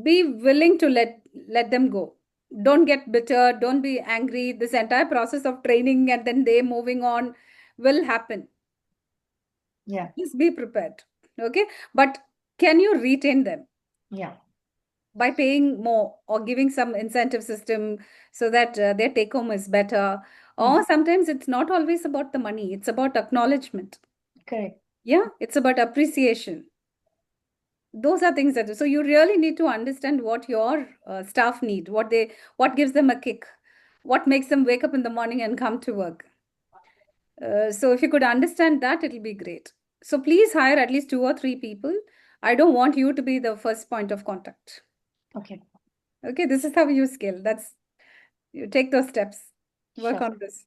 Be willing to let them go. Don't get bitter. Don't be angry. This entire process of training and then they moving on will happen. Yeah. Just be prepared. Okay, but can you retain them Yeah. by paying more or giving some incentive system so that their take home is better? Hmm. Or sometimes it's not always about the money, it's about acknowledgement. Correct. Yeah, it's about appreciation. Those are things that, so you really need to understand what your staff need, what gives them a kick, what makes them wake up in the morning and come to work. So if you could understand that, it'll be great. So please hire at least 2 or 3 people. I don't want you to be the first point of contact. Okay. Okay, this is how you scale. You take those steps. Work Sure. on this.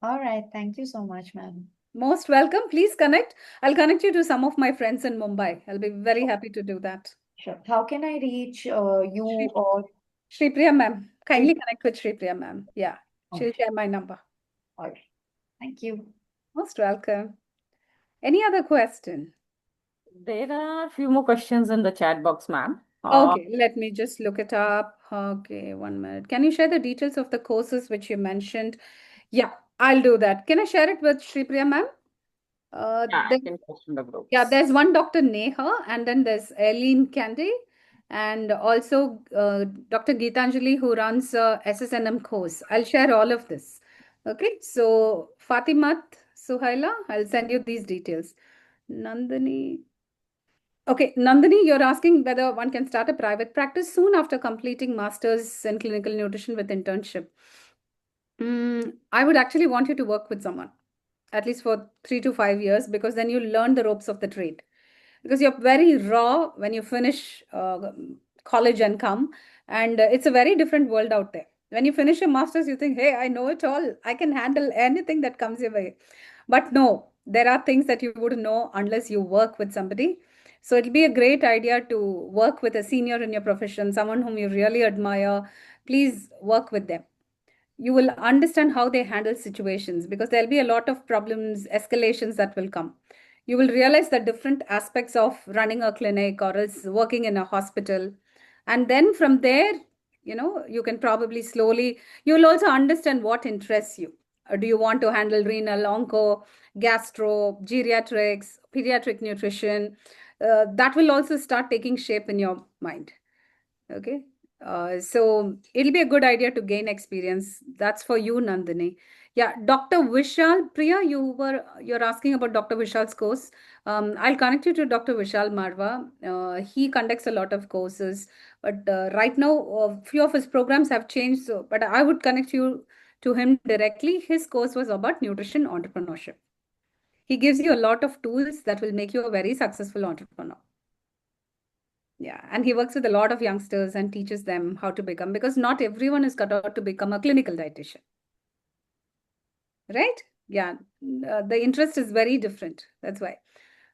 All right. Thank you so much, ma'am. Most welcome. Please connect. I'll connect you to some of my friends in Mumbai. I'll be very happy to do that. Sure. How can I reach you Shri, or Shri Priya ma'am. Kindly Shri? connect with Shri Priya ma'am. Yeah, she'll Okay. share my number. All right. Thank you. Most welcome. Any other question? There are a few more questions in the chat box, ma'am. Okay, let me just look it up. Okay, 1 minute. Can you share the details of the courses which you mentioned? Yeah, I'll do that. Can I share it with Shri Priya ma'am? Yeah, I The can post in the Yeah, groups. there's one Dr. Neha, and then there's Eileen Candy, and also Dr. Geetanjali, who runs SSNM course. I'll share all of this. Okay, so Fatimat Suhaila, I'll send you these details. Nandini. Okay, Nandini, you're asking whether one can start a private practice soon after completing master's in clinical nutrition with internship. I would actually want you to work with someone, at least for 3 to 5 years, because then you learn the ropes of the trade. Because you're very raw when you finish college and come, and it's a very different world out there. When you finish your masters, you think, hey, I know it all. I can handle anything that comes your way. But no, there are things that you wouldn't know unless you work with somebody. So it'll be a great idea to work with a senior in your profession, someone whom you really admire. Please work with them. You will understand how they handle situations, because there'll be a lot of problems, escalations that will come. You will realize the different aspects of running a clinic or else working in a hospital. And then from there, you can probably slowly, you will also understand what interests you. Do you want to handle renal, onco, gastro, geriatrics, pediatric nutrition? That will also start taking shape in your mind. Okay. So it'll be a good idea to gain experience. That's for you, Nandini. Yeah, Dr. Vishal, Priya, you're asking about Dr. Vishal's course. I'll connect you to Dr. Vishal Marwa. He conducts a lot of courses, but right now, a few of his programs have changed. So, but I would connect you to him directly. His course was about nutrition entrepreneurship. He gives you a lot of tools that will make you a very successful entrepreneur. Yeah, and he works with a lot of youngsters and teaches them how to become, because not everyone is cut out to become a clinical dietitian, right? Yeah, the interest is very different. That's why.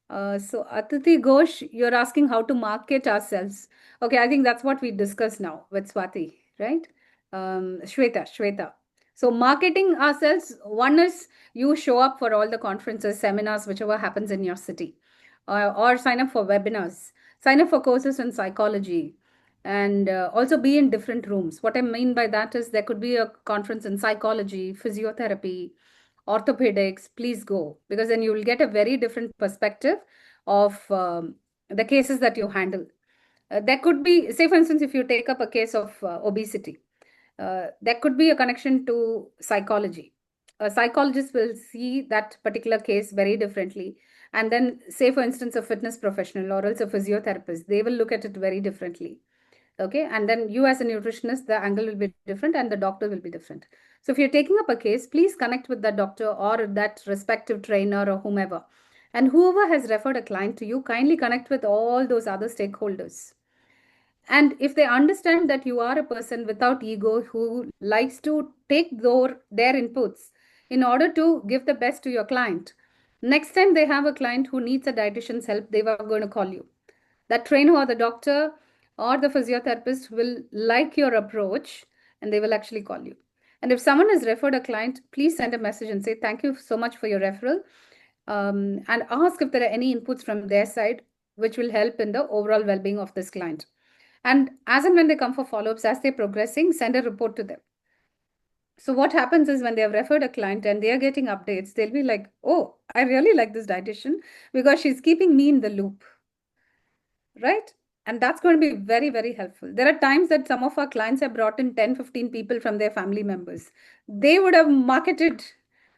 So Atiti Ghosh, you're asking how to market ourselves. Okay, I think that's what we discussed now with Swati, right? Shweta. So marketing ourselves, one is you show up for all the conferences, seminars, whichever happens in your city, or sign up for webinars, sign up for courses in psychology, and also be in different rooms. What I mean by that is there could be a conference in psychology, physiotherapy, orthopedics. Please go, because then you will get a very different perspective of the cases that you handle. There could be, say, for instance, if you take up a case of obesity, there could be a connection to psychology. A psychologist will see that particular case very differently. And then, say, for instance, a fitness professional or else a physiotherapist, they will look at it very differently. Okay. And then you, as a nutritionist, the angle will be different and the doctor will be different. So, if you're taking up a case, please connect with the doctor or that respective trainer or whomever. And whoever has referred a client to you, kindly connect with all those other stakeholders. And if they understand that you are a person without ego who likes to take their inputs in order to give the best to your client, next time they have a client who needs a dietitian's help, they were going to call you. That trainer or the doctor or the physiotherapist will like your approach and they will actually call you. And if someone has referred a client, please send a message and say, thank you so much for your referral. And ask if there are any inputs from their side, which will help in the overall well being of this client. And as and when they come for follow-ups, as they're progressing, send a report to them. So what happens is when they have referred a client and they are getting updates, they'll be like, oh, I really like this dietitian because she's keeping me in the loop, right? And that's going to be very, very helpful. There are times that some of our clients have brought in 10, 15 people from their family members. They would have marketed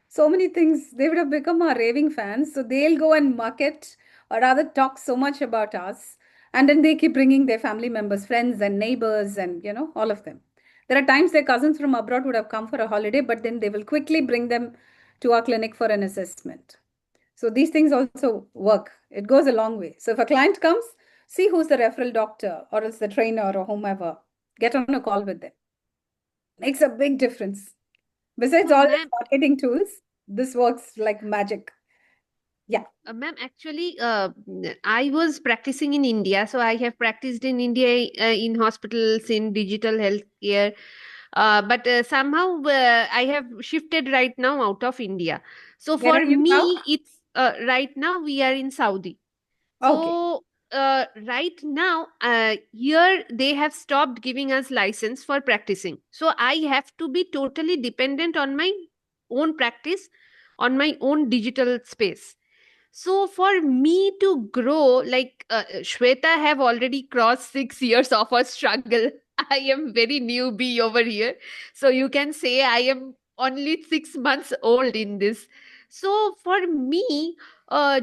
so many things. They would have become our raving fans. So they'll go and market or rather talk so much about us. And then they keep bringing their family members, friends and neighbors and, all of them. There are times their cousins from abroad would have come for a holiday, but then they will quickly bring them to our clinic for an assessment. So these things also work. It goes a long way. So if a client comes, see who's the referral doctor or else the trainer or whomever. get on a call with them. Makes a big difference. Besides So, all the ma'am, marketing tools, this works like magic. Yeah. ma'am, actually, I was practicing in India. So I have practiced in India in hospitals, in digital healthcare. But somehow I have shifted right now out of India. So Where for are you now? me, it's right now we are in Saudi. Okay. So right now, here they have stopped giving us license for practicing. So I have to be totally dependent on my own practice, on my own digital space. So for me to grow, like Shweta have already crossed 6 years of a struggle. I am very newbie over here. So you can say I am only 6 months old in this. So for me,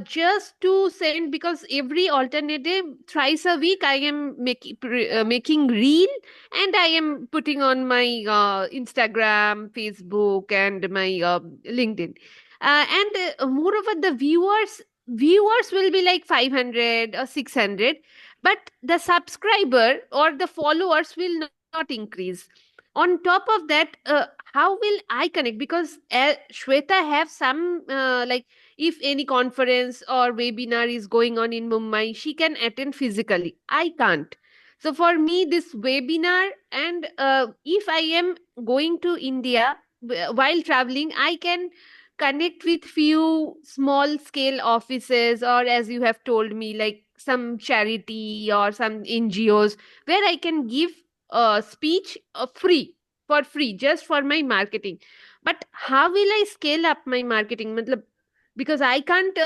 just to send, because every alternative thrice a week I am making reel, and I am putting on my Instagram, Facebook, and my LinkedIn. And moreover, the viewers will be like 500 or 600, but the subscriber or the followers will not increase. On top of that, how will I connect? Because Shweta have some like, if any conference or webinar is going on in Mumbai, she can attend physically. I can't. So for me, this webinar, and if I am going to India while traveling, I can connect with few small scale offices, or as you have told me, like some charity or some NGOs, where I can give a speech for free, just for my marketing. But how will I scale up my marketing? Matlab, because I can't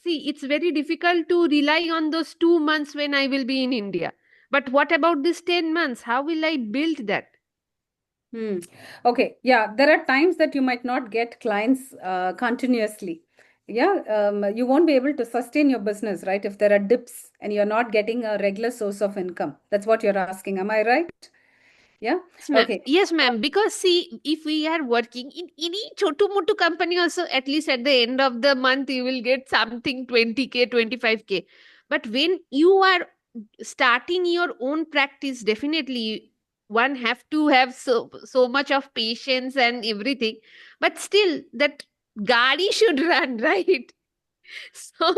see, it's very difficult to rely on those 2 months when I will be in India. But what about this 10 months? How will I build that? Hmm. Okay. Yeah. There are times that you might not get clients continuously. Yeah. You won't be able to sustain your business, right? If there are dips and you're not getting a regular source of income. That's what you're asking. Am I right? Yeah. Yes, ma'am. Okay. Yes, ma'am. Because see, if we are working in any chotu motu company, also at least at the end of the month you will get something 20K, 25K. But when you are starting your own practice, definitely one have to have so much of patience and everything. But still, that gadi should run, right? So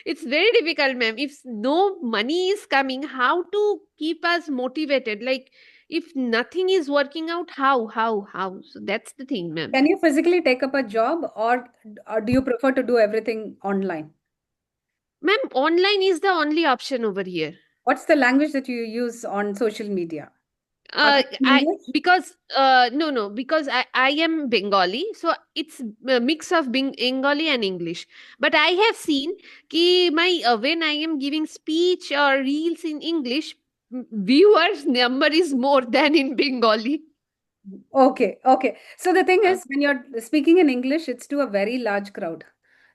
it's very difficult, ma'am. If no money is coming, how to keep us motivated? Like, if nothing is working out, how? So that's the thing, ma'am. Can you physically take up a job, or do you prefer to do everything online? Ma'am, online is the only option over here. What's the language that you use on social media? Other than I English? because no, because I am Bengali, so it's a mix of Bengali and English. But I have seen ki my when I am giving speech or reels in English, viewers number is more than in Bengali. Okay, okay. So the thing Uh, is, when you're speaking in English, it's to a very large crowd,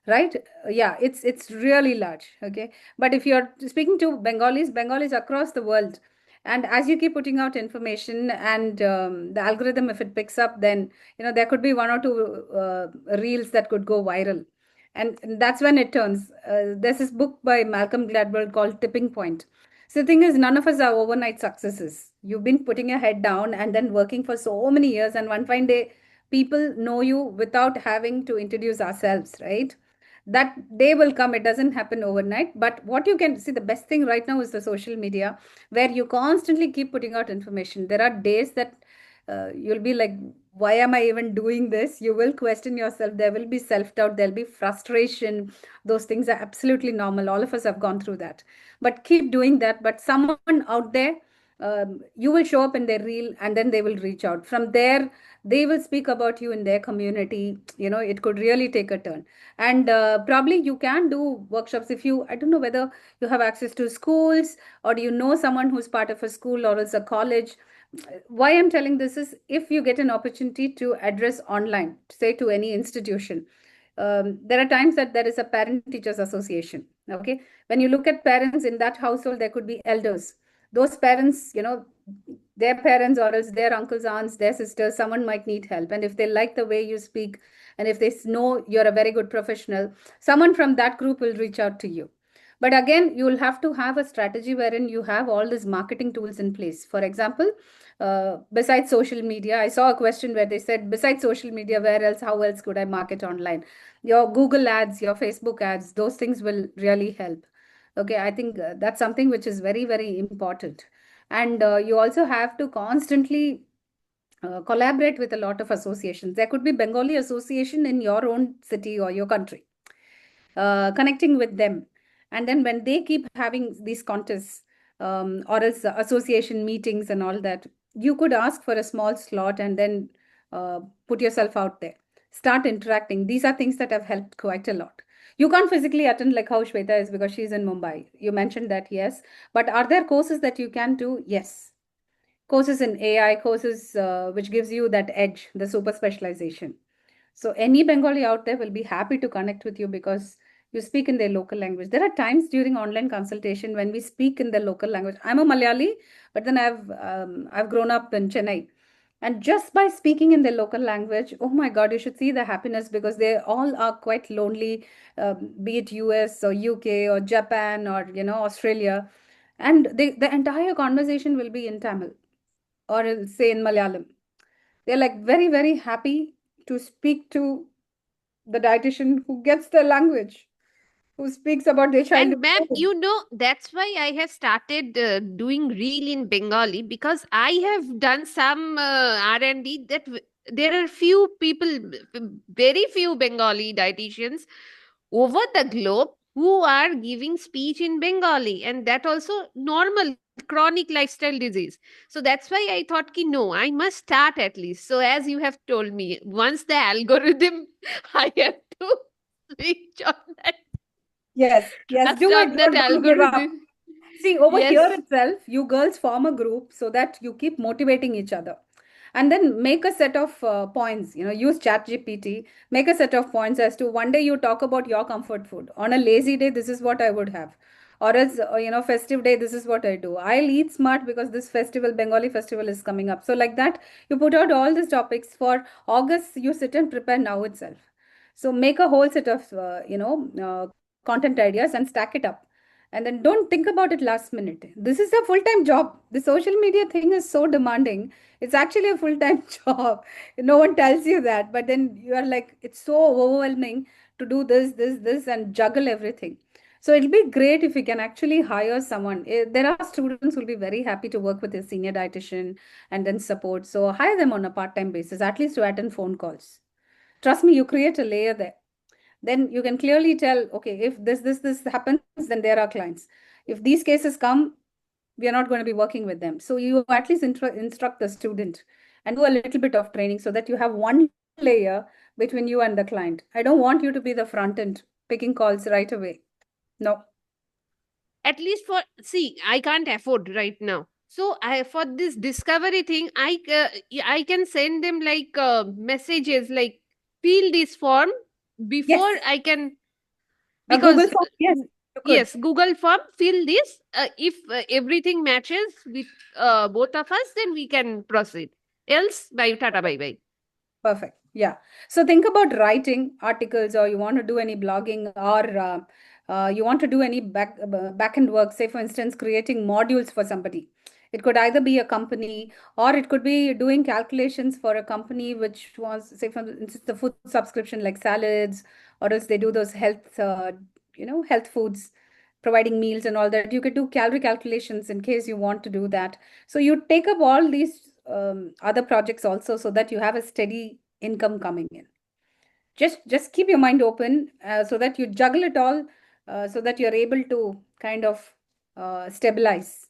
right? Yeah, it's really large. Okay, but if you're speaking to Bengalis across the world, and as you keep putting out information, and the algorithm, if it picks up, then there could be one or two reels that could go viral, and that's when it turns. There's this book by Malcolm Gladwell called Tipping Point. So the thing is, none of us are overnight successes. You've been putting your head down and then working for so many years, and one fine day, people know you without having to introduce ourselves, right? That day will come. It doesn't happen overnight. But what you can see, the best thing right now is the social media, where you constantly keep putting out information. There are days that you'll be like, why am I even doing this? You will question yourself. There will be self-doubt. There'll be frustration. Those things are absolutely normal. All of us have gone through that. But keep doing that. But someone out there, you will show up in their reel, and then they will reach out. From there, they will speak about you in their community. It could really take a turn. And probably you can do workshops. If you, I don't know whether you have access to schools, or do you know someone who's part of a school or is a college. Why I'm telling this is, if you get an opportunity to address online, say to any institution, there are times that there is a parent teachers association. Okay, when you look at parents in that household, there could be elders. Those parents, their parents or else their uncles, aunts, their sisters, someone might need help. And if they like the way you speak, and if they know you're a very good professional, someone from that group will reach out to you. But again, you will have to have a strategy wherein you have all these marketing tools in place. For example, besides social media, I saw a question where they said, besides social media, where else, how else could I market online? Your Google ads, your Facebook ads, those things will really help. Okay, I think that's something which is very, very important. And you also have to constantly collaborate with a lot of associations. There could be Bengali association in your own city or your country, connecting with them. And then when they keep having these contests, or else association meetings and all that, you could ask for a small slot and then put yourself out there. Start interacting. These are things that have helped quite a lot. You can't physically attend like how Shweta is because she's in Mumbai. You mentioned that, yes. But are there courses that you can do? Yes. Courses in AI, courses which gives you that edge, the super specialization. So any Bengali out there will be happy to connect with you because you speak in their local language. There are times during online consultation when we speak in the local language. I'm a Malayali, but then I've grown up in Chennai. And just by speaking in their local language, oh my God, you should see the happiness because they all are quite lonely, be it US or UK or Japan or Australia, and the entire conversation will be in Tamil or say in Malayalam. They're like very, very happy to speak to the dietitian who gets the language, who speaks about their And childhood ma'am, food. that's why I have started doing reel in Bengali, because I have done some R&D that there are few people, very few Bengali dietitians over the globe who are giving speech in Bengali, and that also normal chronic lifestyle disease. So that's why I thought ki no, I must start at least. So as you have told me, once the algorithm, I have to switch on that. Yes, yes, do Trust it. on that Don't give up. algorithm. See, over here Yes. itself, you girls form a group so that you keep motivating each other. And then make a set of points, use ChatGPT, make a set of points as to one day you talk about your comfort food. On a lazy day, this is what I would have. Or as, festive day, this is what I do. I'll eat smart because this festival, Bengali festival is coming up. So like that, you put out all these topics for August, you sit and prepare now itself. So make a whole set of, content ideas and stack it up, and then don't think about it last minute. This is a full-time job. The social media thing is so demanding. It's actually a full-time job. No one tells you that, but then you are like, it's so overwhelming to do this and juggle everything. So it'll be great if we can actually hire someone. There are students who will be very happy to work with a senior dietitian and then support. So hire them on a part-time basis, at least to attend phone calls. Trust me, you create a layer there. Then you can clearly tell, okay, if this happens, then there are clients. If these cases come, we are not going to be working with them. So you at least instruct the student and do a little bit of training so that you have one layer between you and the client. I don't want you to be the front end picking calls right away. No. At least for, see, I can't afford right now. So I, for this discovery thing, I can send them like messages like fill this form before Yes. I can, A Google because form, yes, you could. yes, Google form, fill this. If everything matches with both of us, then we can proceed. Else, bye, tata, bye, bye. Perfect. Yeah. So think about writing articles, or you want to do any blogging, or you want to do any back end work. Say, for instance, creating modules for somebody. It could either be a company, or it could be doing calculations for a company which was, say, for instance, the food subscription like salads, or else they do those health, health foods, providing meals and all that. You could do calorie calculations in case you want to do that. So you take up all these other projects also so that you have a steady income coming in. Just keep your mind open so that you juggle it all so that you're able to kind of stabilize.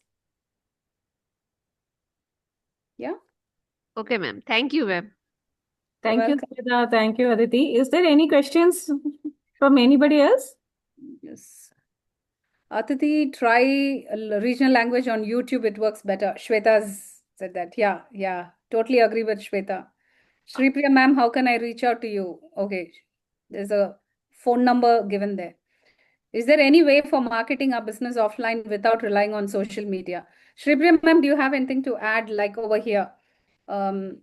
Yeah. Okay, ma'am. Thank you, ma'am. Thank you, Welcome. Sridhar. Thank you, Aditi. Is there any questions from anybody else? Yes. Atiti, try regional language on YouTube. It works better. Shweta's said that. Yeah, yeah. Totally agree with Shweta. Shripriya ma'am, how can I reach out to you? Okay. There's a phone number given there. Is there any way for marketing our business offline without relying on social media? Shripriya ma'am, do you have anything to add like over here? Anybody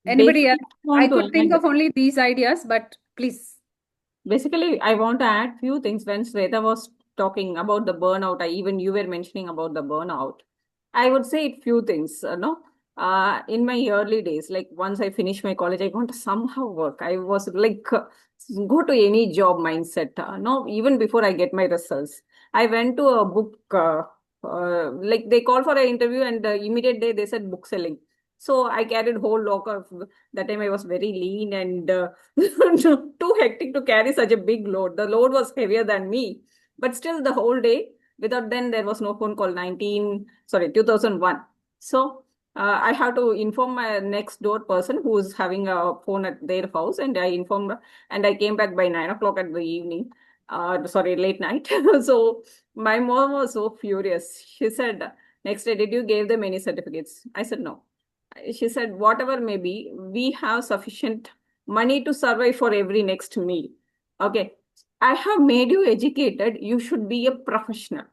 Basically, else? I I want to could think add. of only these ideas, but please. Basically, I want to add few things. When Sweta was talking about the burnout, even you were mentioning about the burnout. I would say few things, no. In my early days, like once I finished my college, I want to somehow work. I was like, go to any job mindset. No, even before I get my results, I went to a book, like they called for an interview, and the immediate day they said book selling. So I carried whole locker of that time. I was very lean and too hectic to carry such a big load. The load was heavier than me, but still the whole day. Without then there was no phone call. 2001. So I have to inform my next door person who is having a phone at their house, and I informed, and I came back by 9 o'clock at the evening. Sorry, late night. So my mom was so furious. She said, "Next day, did you give them any certificates?" I said, "No." She said, "Whatever may be, we have sufficient money to survive for every next meal. Okay, I have made you educated. You should be a professional."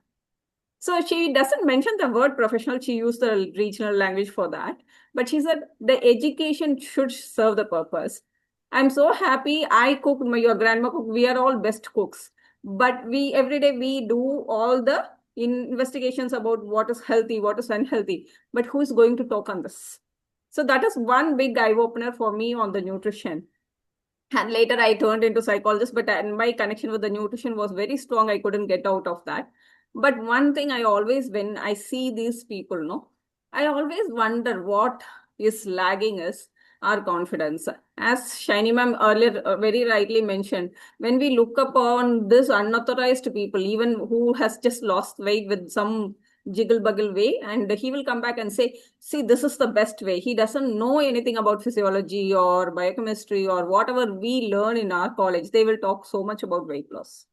So she doesn't mention the word professional. She used the regional language for that. But she said the education should serve the purpose. I'm so happy I cook, your grandma cook. We are all best cooks. But we every day we do all the investigations about what is healthy, what is unhealthy. But who is going to talk on this? So that is one big eye opener for me on the nutrition. And later I turned into psychologist, but my connection with the nutrition was very strong. I couldn't get out of that. But one thing I always, when I see these people, no, I always wonder what is lagging is our confidence. As Shiny ma'am earlier very rightly mentioned, when we look upon this unauthorized people, even who has just lost weight with some jiggle buggle way, and he will come back and say, "See, this is the best way." He doesn't know anything about physiology or biochemistry or whatever we learn in our college. They will talk so much about weight loss,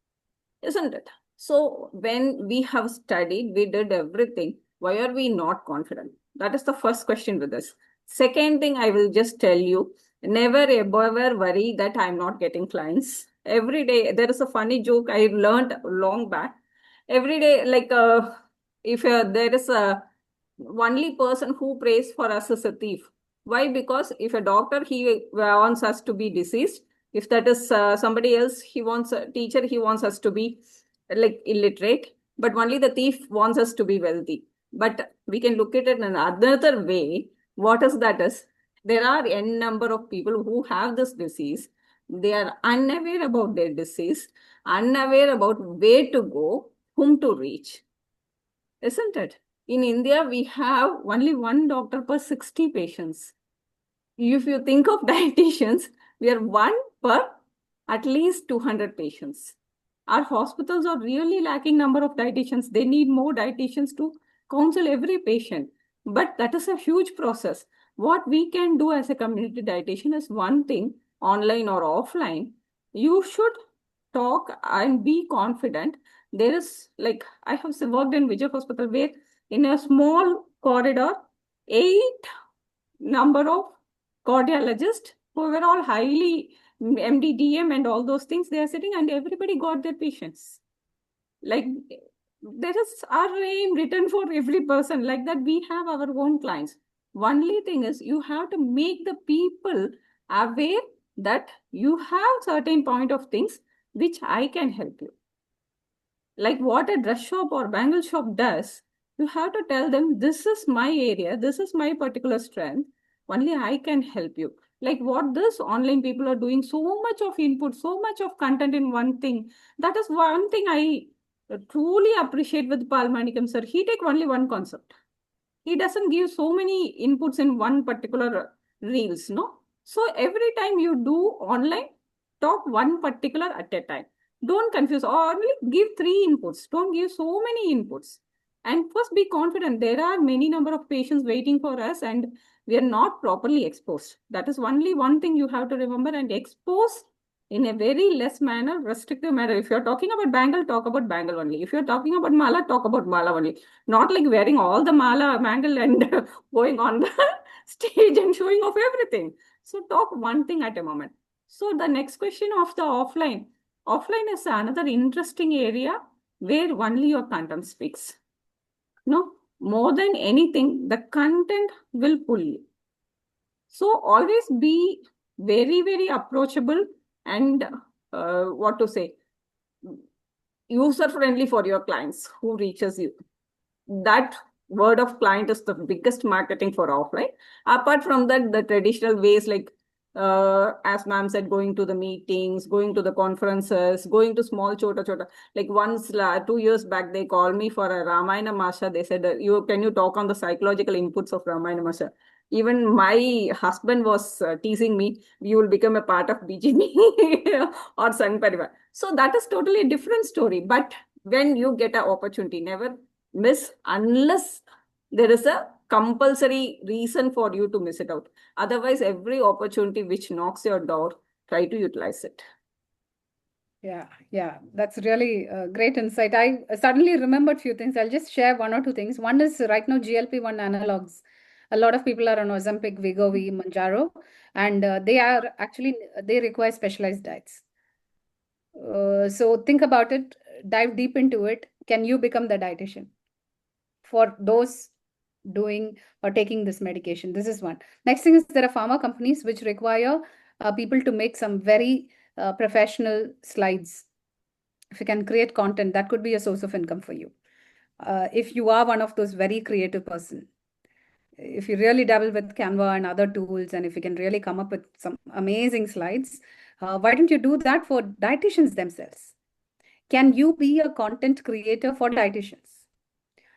isn't it? So when we have studied, we did everything. Why are we not confident? That is the first question with us. Second thing, I will just tell you, never ever worry that I'm not getting clients. Every day, there is a funny joke I learned long back. Every day, like if there is a only person who prays for us is a thief. Why? Because if a doctor, he wants us to be diseased. If that is somebody else, he wants a teacher, he wants us to be like illiterate. But only the thief wants us to be wealthy. But we can look at it in another way. What is that is? There are n number of people who have this disease. They are unaware about their disease, unaware about where to go, whom to reach. Isn't it? In India, we have only one doctor per 60 patients. If you think of dietitians, we are one per at least 200 patients. Our hospitals are really lacking number of dietitians. They need more dietitians to counsel every patient. But that is a huge process. What we can do as a community dietitian is one thing, online or offline. You should talk and be confident. There is, like, I have worked in Vijay Hospital where in a small corridor, 8 number of cardiologists who were all highly MDDM and all those things, they are sitting and everybody got their patients. Like there is our name written for every person, like that we have our own clients. Only thing is you have to make the people aware that you have certain point of things which I can help you. Like what a dress shop or bangle shop does, you have to tell them, this is my area, this is my particular strength, only I can help you. Like what this online people are doing, so much of input, so much of content in one thing. That is one thing I truly appreciate with Pal Manikam sir. He take only one concept. He doesn't give so many inputs in one particular reels, no? So every time you do online, talk one particular at a time. Don't confuse, or only give 3 inputs. Don't give so many inputs. And first be confident. There are many number of patients waiting for us and we are not properly exposed. That is only one thing you have to remember, and expose in a very less manner, restrictive manner. If you're talking about bangle, talk about bangle only. If you're talking about mala, talk about mala only. Not like wearing all the mala, bangle and going on the stage and showing off everything. So talk one thing at a moment. So the next question of the offline. Offline is another interesting area where only your content speaks. No, more than anything, the content will pull you. So always be very, very approachable and what to say, user-friendly for your clients who reaches you. That word of client is the biggest marketing for offline. Apart from that, the traditional ways like as ma'am said, going to the meetings, going to the conferences, going to small chota chota. Like once 2 years back, they called me for a Ramayana Masha. They said, "You can you talk on the psychological inputs of Ramayana Masha?" Even my husband was teasing me, "You will become a part of BGB or Sangh Parivar." So that is totally a different story. But when you get an opportunity, never miss unless there is a compulsory reason for you to miss it out. Otherwise, every opportunity which knocks your door, try to utilize it. Yeah, that's really a great insight. I suddenly remembered few things. I'll just share one or two things. One is right now GLP-1 analogs. A lot of people are on Ozempic, Wegovy, Manjaro, and they require specialized diets. So think about it, dive deep into it. Can you become the dietitian for those doing or taking this medication? This is one. Next thing is there are pharma companies which require people to make some very professional slides. If you can create content, that could be a source of income for you. If you are one of those very creative person, if you really dabble with Canva and other tools, and if you can really come up with some amazing slides, why don't you do that for dietitians themselves? Can you be a content creator for dietitians?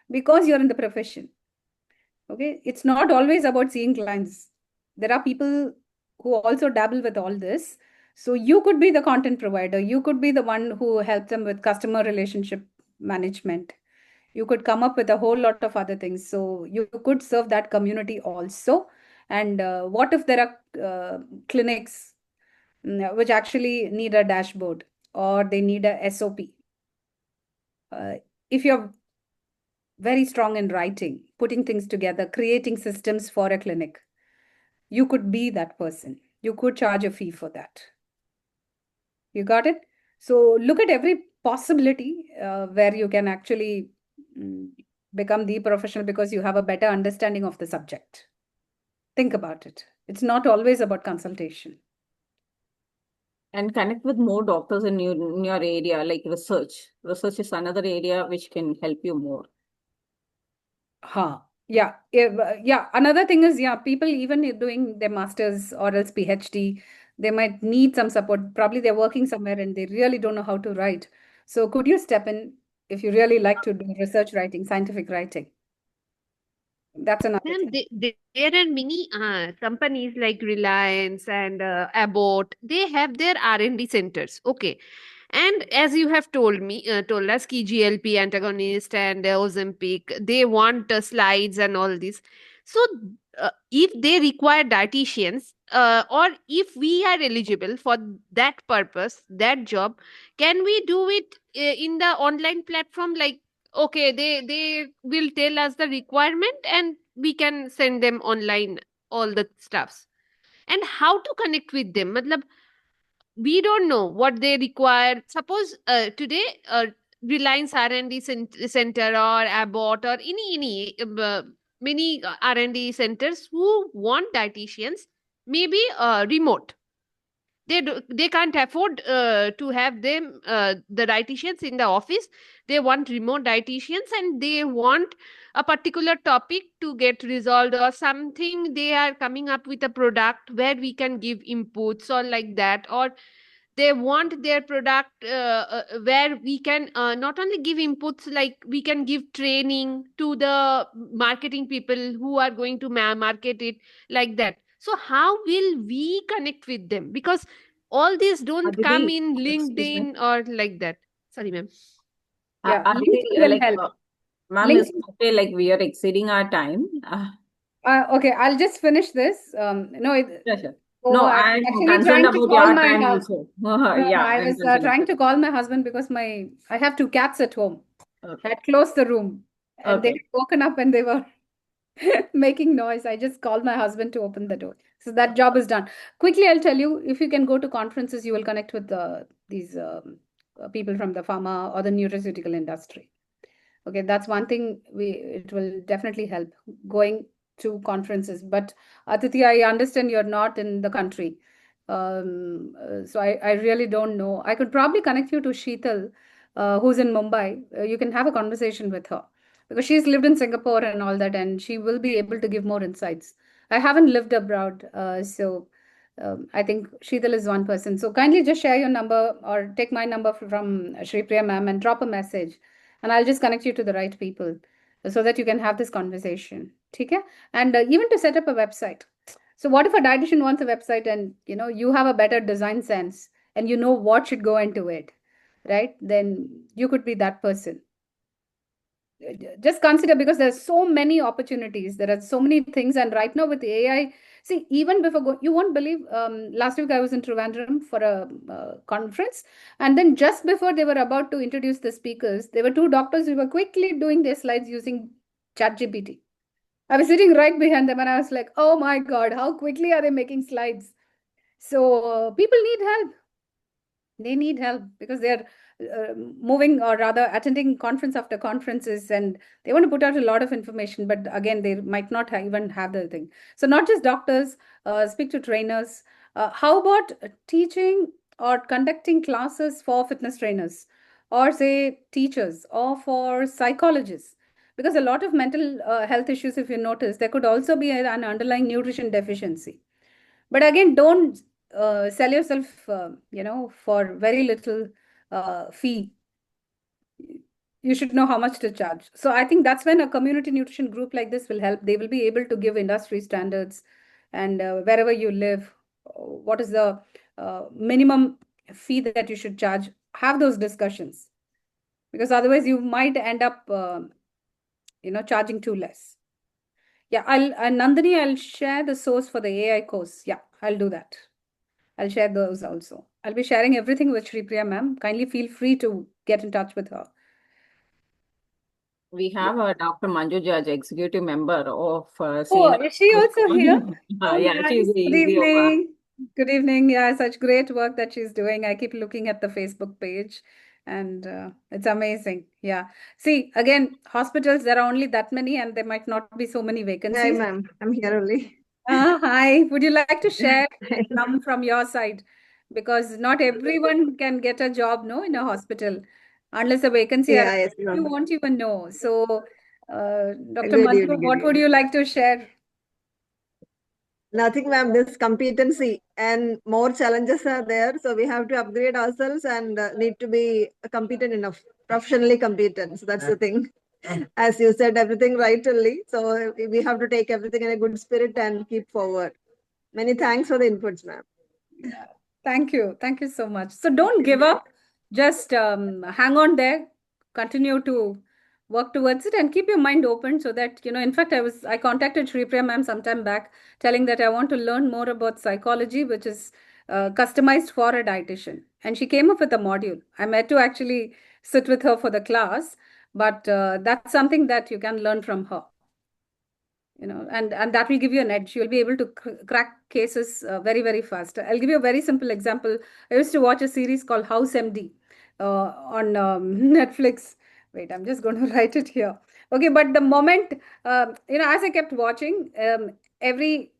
Because you're in the profession. Okay, it's not always about seeing clients. There are people who also dabble with all this. So you could be the content provider. You could be the one who helps them with customer relationship management. You could come up with a whole lot of other things. So you could serve that community also. And what if there are clinics which actually need a dashboard or they need a SOP? If you're very strong in writing, putting things together, creating systems for a clinic, you could be that person. You could charge a fee for that. You got it? So look at every possibility where you can actually become the professional because you have a better understanding of the subject. Think about it. It's not always about consultation. And connect with more doctors in your area, like research. Research is another area which can help you more. Yeah. Another thing is, people even doing their masters or else PhD, they might need some support. Probably they're working somewhere and they really don't know how to write. So could you step in if you really like to do research writing, scientific writing? That's another Ma'am, thing. there are many companies like Reliance and Abbott. They have their R&D centers. Okay. And as you have told us, ki GLP antagonist and Ozempic, they want slides and all this. So, if they require dietitians, or if we are eligible for that purpose, that job, can we do it in the online platform? Like, okay, they will tell us the requirement, and we can send them online all the stuffs. And how to connect with them? Matlab, we don't know what they require. Suppose today Reliance R&D center or Abbott or many R&D centers who want dietitians, maybe remote. They can't afford to have them the dietitians in the office. They want remote dietitians, and they want a particular topic to get resolved, or something they are coming up with a product where we can give inputs or like that, or they want their product where we can not only give inputs, like we can give training to the marketing people who are going to market it, like that. So how will we connect with them? Because all these don't come Aditi, in excuse me. LinkedIn or like that. Sorry, ma'am. Aditi, Links will help. ma'am, Links. is okay, like we are exceeding our time. Okay, I'll just finish this. Sure. So No, I'm I'm actually concerned trying to about call your my time also. no, Yeah, I I'm was concerned trying about to call my husband because I have two cats at home. Okay. I had closed the room and they Okay. had woken up and they were making noise. I just called my husband to open the door. So that job is done. Quickly, I'll tell you, if you can go to conferences, you will connect with these people from the pharma or the nutraceutical industry. Okay, that's one thing it will definitely help going to conferences. But Atiti, I understand you're not in the country. So I really don't know. I could probably connect you to Sheetal. who's in Mumbai, you can have a conversation with her because she's lived in Singapore and all that, and she will be able to give more insights. I haven't lived abroad, so I think Sheetal is one person. So kindly just share your number or take my number from Shri Priya ma'am and drop a message, and I'll just connect you to the right people so that you can have this conversation. Okay? And even to set up a website. So what if a dietitian wants a website and you have a better design sense and you know what should go into it, right? Then you could be that person. Just consider, because there's so many opportunities, there are so many things, and right now with AI, see, even before you won't believe, last week I was in Trivandrum for a conference, and then just before they were about to introduce the speakers, there were two doctors who were quickly doing their slides using ChatGPT. I was sitting right behind them and I was like, oh my God, how quickly are they making slides? So people need help. They need help because they're moving, or rather attending conference after conferences, and they want to put out a lot of information, but again, they might not even have the thing. So not just doctors, speak to trainers. How about teaching or conducting classes for fitness trainers, or say teachers, or for psychologists? Because a lot of mental health issues, if you notice, there could also be an underlying nutrition deficiency. But again, don't sell yourself, for very little fee. You should know how much to charge. So I think that's when a community nutrition group like this will help. They will be able to give industry standards, and wherever you live, what is the minimum fee that you should charge. Have those discussions, because otherwise you might end up, charging too less. Yeah, Nandini, I'll share the source for the AI course. Yeah, I'll do that. I'll share those also. I'll be sharing everything with Shri Priya ma'am. Kindly feel free to get in touch with her. We have a Dr. Manju Judge, executive member of Oh, CNR. is she also here? Oh, Yeah, she's nice. the Good easy yoga. evening. Good evening. Yeah, such great work that she's doing. I keep looking at the Facebook page, and it's amazing. Yeah. See, again, hospitals, there are only that many, and there might not be so many Hi, vacancies. ma'am. I'm here only. Hi. Would you like to share some from your side? Because not everyone can get a job, no, in a hospital, unless a vacancy Yeah, arises. yes, You ma'am. won't even know. So, Dr. Good Manju, evening, good what would evening. you like to share? Nothing, ma'am. This competency and more challenges are there. So we have to upgrade ourselves and need to be competent enough, professionally competent. So that's the thing. As you said, everything right only. So we have to take everything in a good spirit and keep forward. Many thanks for the inputs, ma'am. Yeah. Thank you. Thank you so much. So don't give up. Just hang on there. Continue to work towards it and keep your mind open so that, in fact, I contacted Shri Priya ma'am sometime back telling that I want to learn more about psychology, which is customized for a dietitian. And she came up with a module. I'm yet to actually sit with her for the class, but that's something that you can learn from her. And that will give you an edge. You'll be able to crack cases very, very fast. I'll give you a very simple example. I used to watch a series called House MD on Netflix. Wait, I'm just going to write it here. Okay, but the moment, as I kept watching, every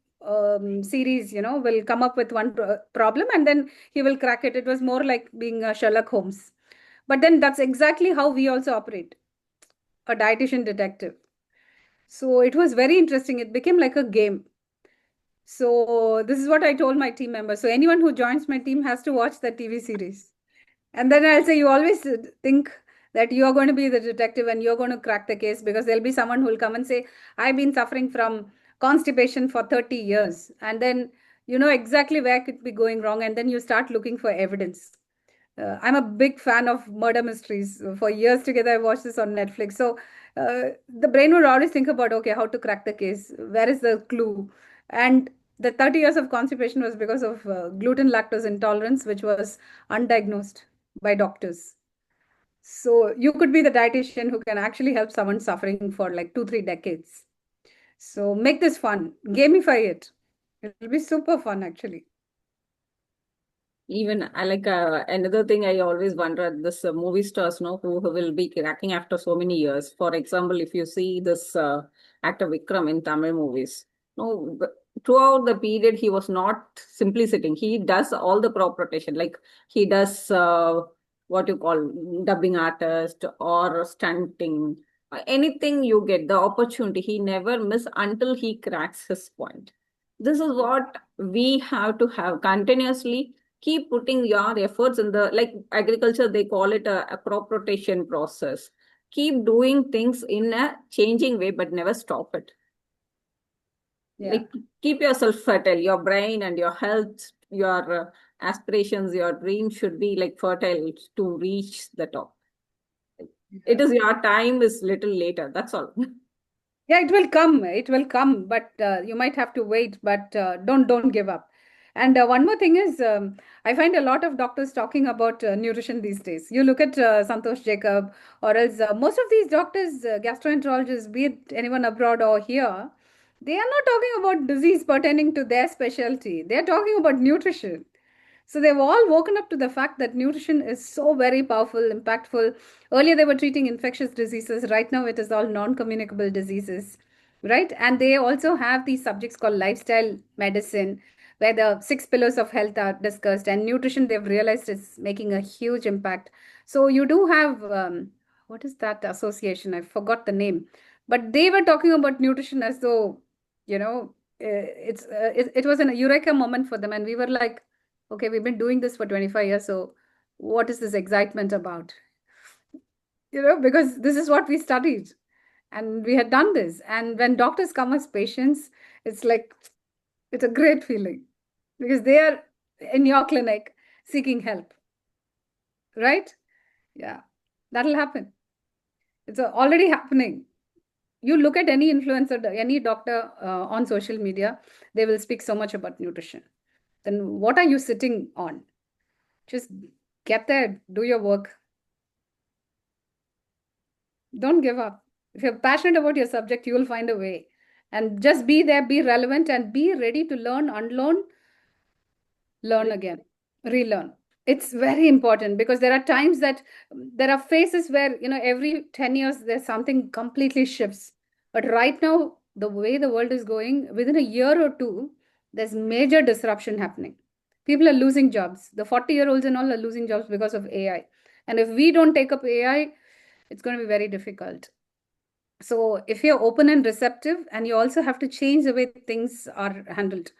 series, will come up with one problem and then he will crack it. It was more like being Sherlock Holmes. But then that's exactly how we also operate, a dietitian detective. So it was very interesting. It became like a game. So this is what I told my team members. So anyone who joins my team has to watch that TV series. And then I'll say, you always think that you're going to be the detective and you're going to crack the case, because there'll be someone who will come and say, I've been suffering from constipation for 30 years. And then you know exactly where could be going wrong. And then you start looking for evidence. I'm a big fan of murder mysteries. For years together, I watched this on Netflix. So the brain would always think about, okay, how to crack the case? Where is the clue? And the 30 years of constipation was because of gluten lactose intolerance, which was undiagnosed by doctors. So you could be the dietitian who can actually help someone suffering for like 2, 3 decades. So make this fun, gamify it. It'll be super fun, actually. Even I like another thing I always wonder at this movie stars, who will be cracking after so many years. For example, if you see this actor Vikram in Tamil movies, no, throughout the period he was not simply sitting. He does all the crop rotation, like he does what you call dubbing artist or stunting, anything you get, the opportunity, he never miss until he cracks his point. This is what we have to have continuously. Keep putting your efforts in the, like agriculture, they call it a crop rotation process. Keep doing things in a changing way, but never stop it. Yeah. Like keep yourself fertile, your brain and your health, your aspirations, your dreams should be like fertile to reach the top. It is your time is little later. That's all. Yeah, it will come. It will come, but you might have to wait. But don't give up. And one more thing is, I find a lot of doctors talking about nutrition these days. You look at Santosh Jacob, or else most of these doctors, gastroenterologists, be it anyone abroad or here, they are not talking about disease pertaining to their specialty. They are talking about nutrition. So they've all woken up to the fact that nutrition is so very powerful, impactful. Earlier they were treating infectious diseases. Right now it is all non-communicable diseases, right? And they also have these subjects called lifestyle medicine, where the 6 pillars of health are discussed. And nutrition, they've realized, is making a huge impact. So you do have, what is that association? I forgot the name. But they were talking about nutrition as though, it was an eureka moment for them. And we were like, okay, we've been doing this for 25 years, so what is this excitement about? Because this is what we studied and we had done this. And when doctors come as patients, it's like, it's a great feeling because they are in your clinic seeking help, right? Yeah, that'll happen. It's already happening. You look at any influencer, any doctor on social media, they will speak so much about nutrition. Then what are you sitting on? Just get there, do your work. Don't give up. If you're passionate about your subject, you will find a way. And just be there, be relevant, and be ready to learn, unlearn, learn again, relearn. It's very important because there are times that there are phases where, every 10 years, there's something completely shifts. But right now, the way the world is going, within a year or two, there's major disruption happening. People are losing jobs. The 40-year-olds and all are losing jobs because of AI. And if we don't take up AI, it's going to be very difficult. So if you're open and receptive, and you also have to change the way things are handled.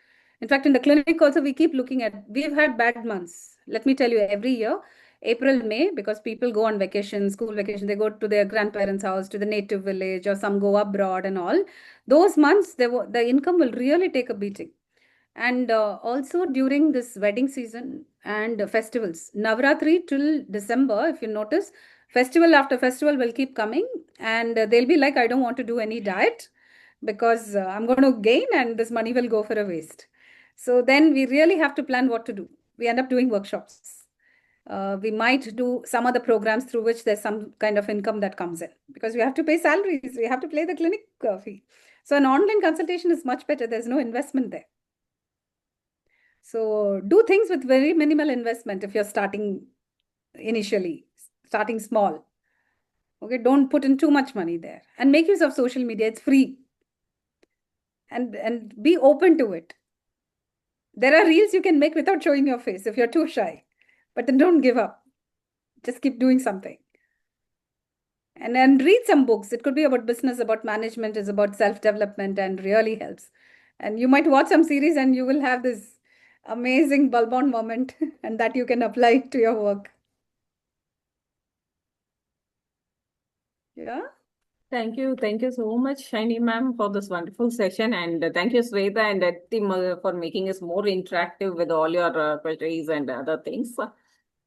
In fact, in the clinic also, we've had bad months. Let me tell you, every year, April, May, because people go on vacation, school vacation, they go to their grandparents' house, to the native village, or some go abroad and all. Those months, the income will really take a beating. And also during this wedding season and festivals, Navratri till December, if you notice, festival after festival will keep coming, and they'll be like, I don't want to do any diet because I'm going to gain and this money will go for a waste. So then we really have to plan what to do. We end up doing workshops. We might do some other programs through which there's some kind of income that comes in because we have to pay salaries. We have to pay the clinic fee. So an online consultation is much better. There's no investment there. So do things with very minimal investment if you're starting initially, starting small. Okay, don't put in too much money there. And make use of social media. It's free. And be open to it. There are reels you can make without showing your face if you're too shy. But then don't give up. Just keep doing something. And then read some books. It could be about business, about management, it's about self-development, and really helps. And you might watch some series and you will have this amazing bulb on moment and that you can apply to your work. Yeah. Thank you. Thank you so much, Shiny ma'am, for this wonderful session. And thank you, Sweta and team for making us more interactive with all your queries and other things.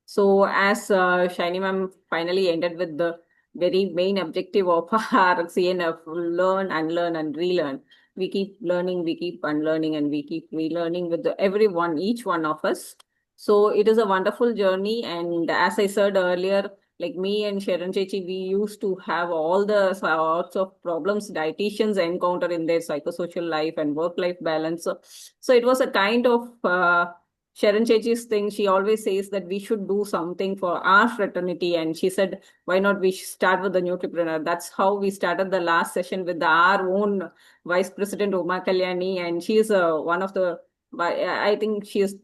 So as Shiny ma'am finally ended with the very main objective of our CNF, learn, unlearn, and relearn. We keep learning, we keep unlearning, and we keep relearning with everyone, each one of us. So it is a wonderful journey. And as I said earlier, like me and Sharon Chechi, we used to have all the sorts of problems dietitians encounter in their psychosocial life and work-life balance. So it was a kind of Sharon Chechi's thing. She always says that we should do something for our fraternity. And she said, why not we start with the Nutripreneur? That's how we started the last session with our own Vice President, Uma Kalyani. And she is one of the, I think she is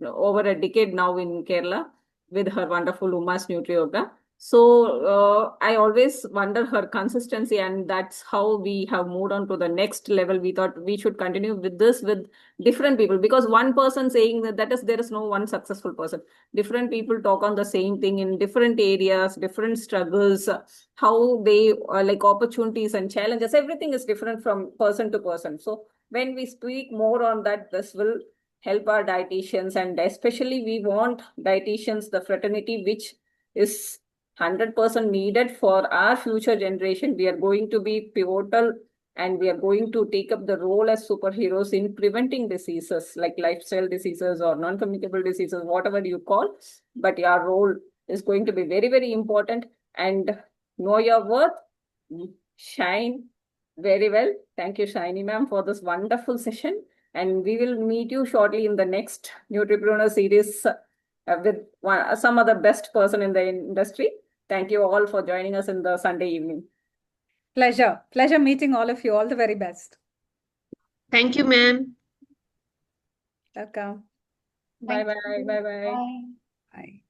over a decade now in Kerala. with her wonderful Uma's Nutri Yoga. So I always wonder her consistency, and that's how we have moved on to the next level. We thought we should continue with this with different people, because one person saying that is there is no one successful person. Different people talk on the same thing in different areas, different struggles, how they like opportunities and challenges. Everything is different from person to person. So when we speak more on that, this will help our dietitians, and especially we want dietitians, the fraternity which is 100% needed for our future generation. We are going to be pivotal, and we are going to take up the role as superheroes in preventing diseases like lifestyle diseases or non-communicable diseases, whatever you call. But your role is going to be very, very important. And know your worth, shine very well. Thank you, Shiny ma'am, for this wonderful session. And we will meet you shortly in the next Nutripreneur series with some other best person in the industry. Thank you all for joining us in the Sunday evening. Pleasure. Pleasure meeting all of you. All the very best. Thank you, ma'am. Welcome. Bye-bye. Bye-bye. Bye. Bye.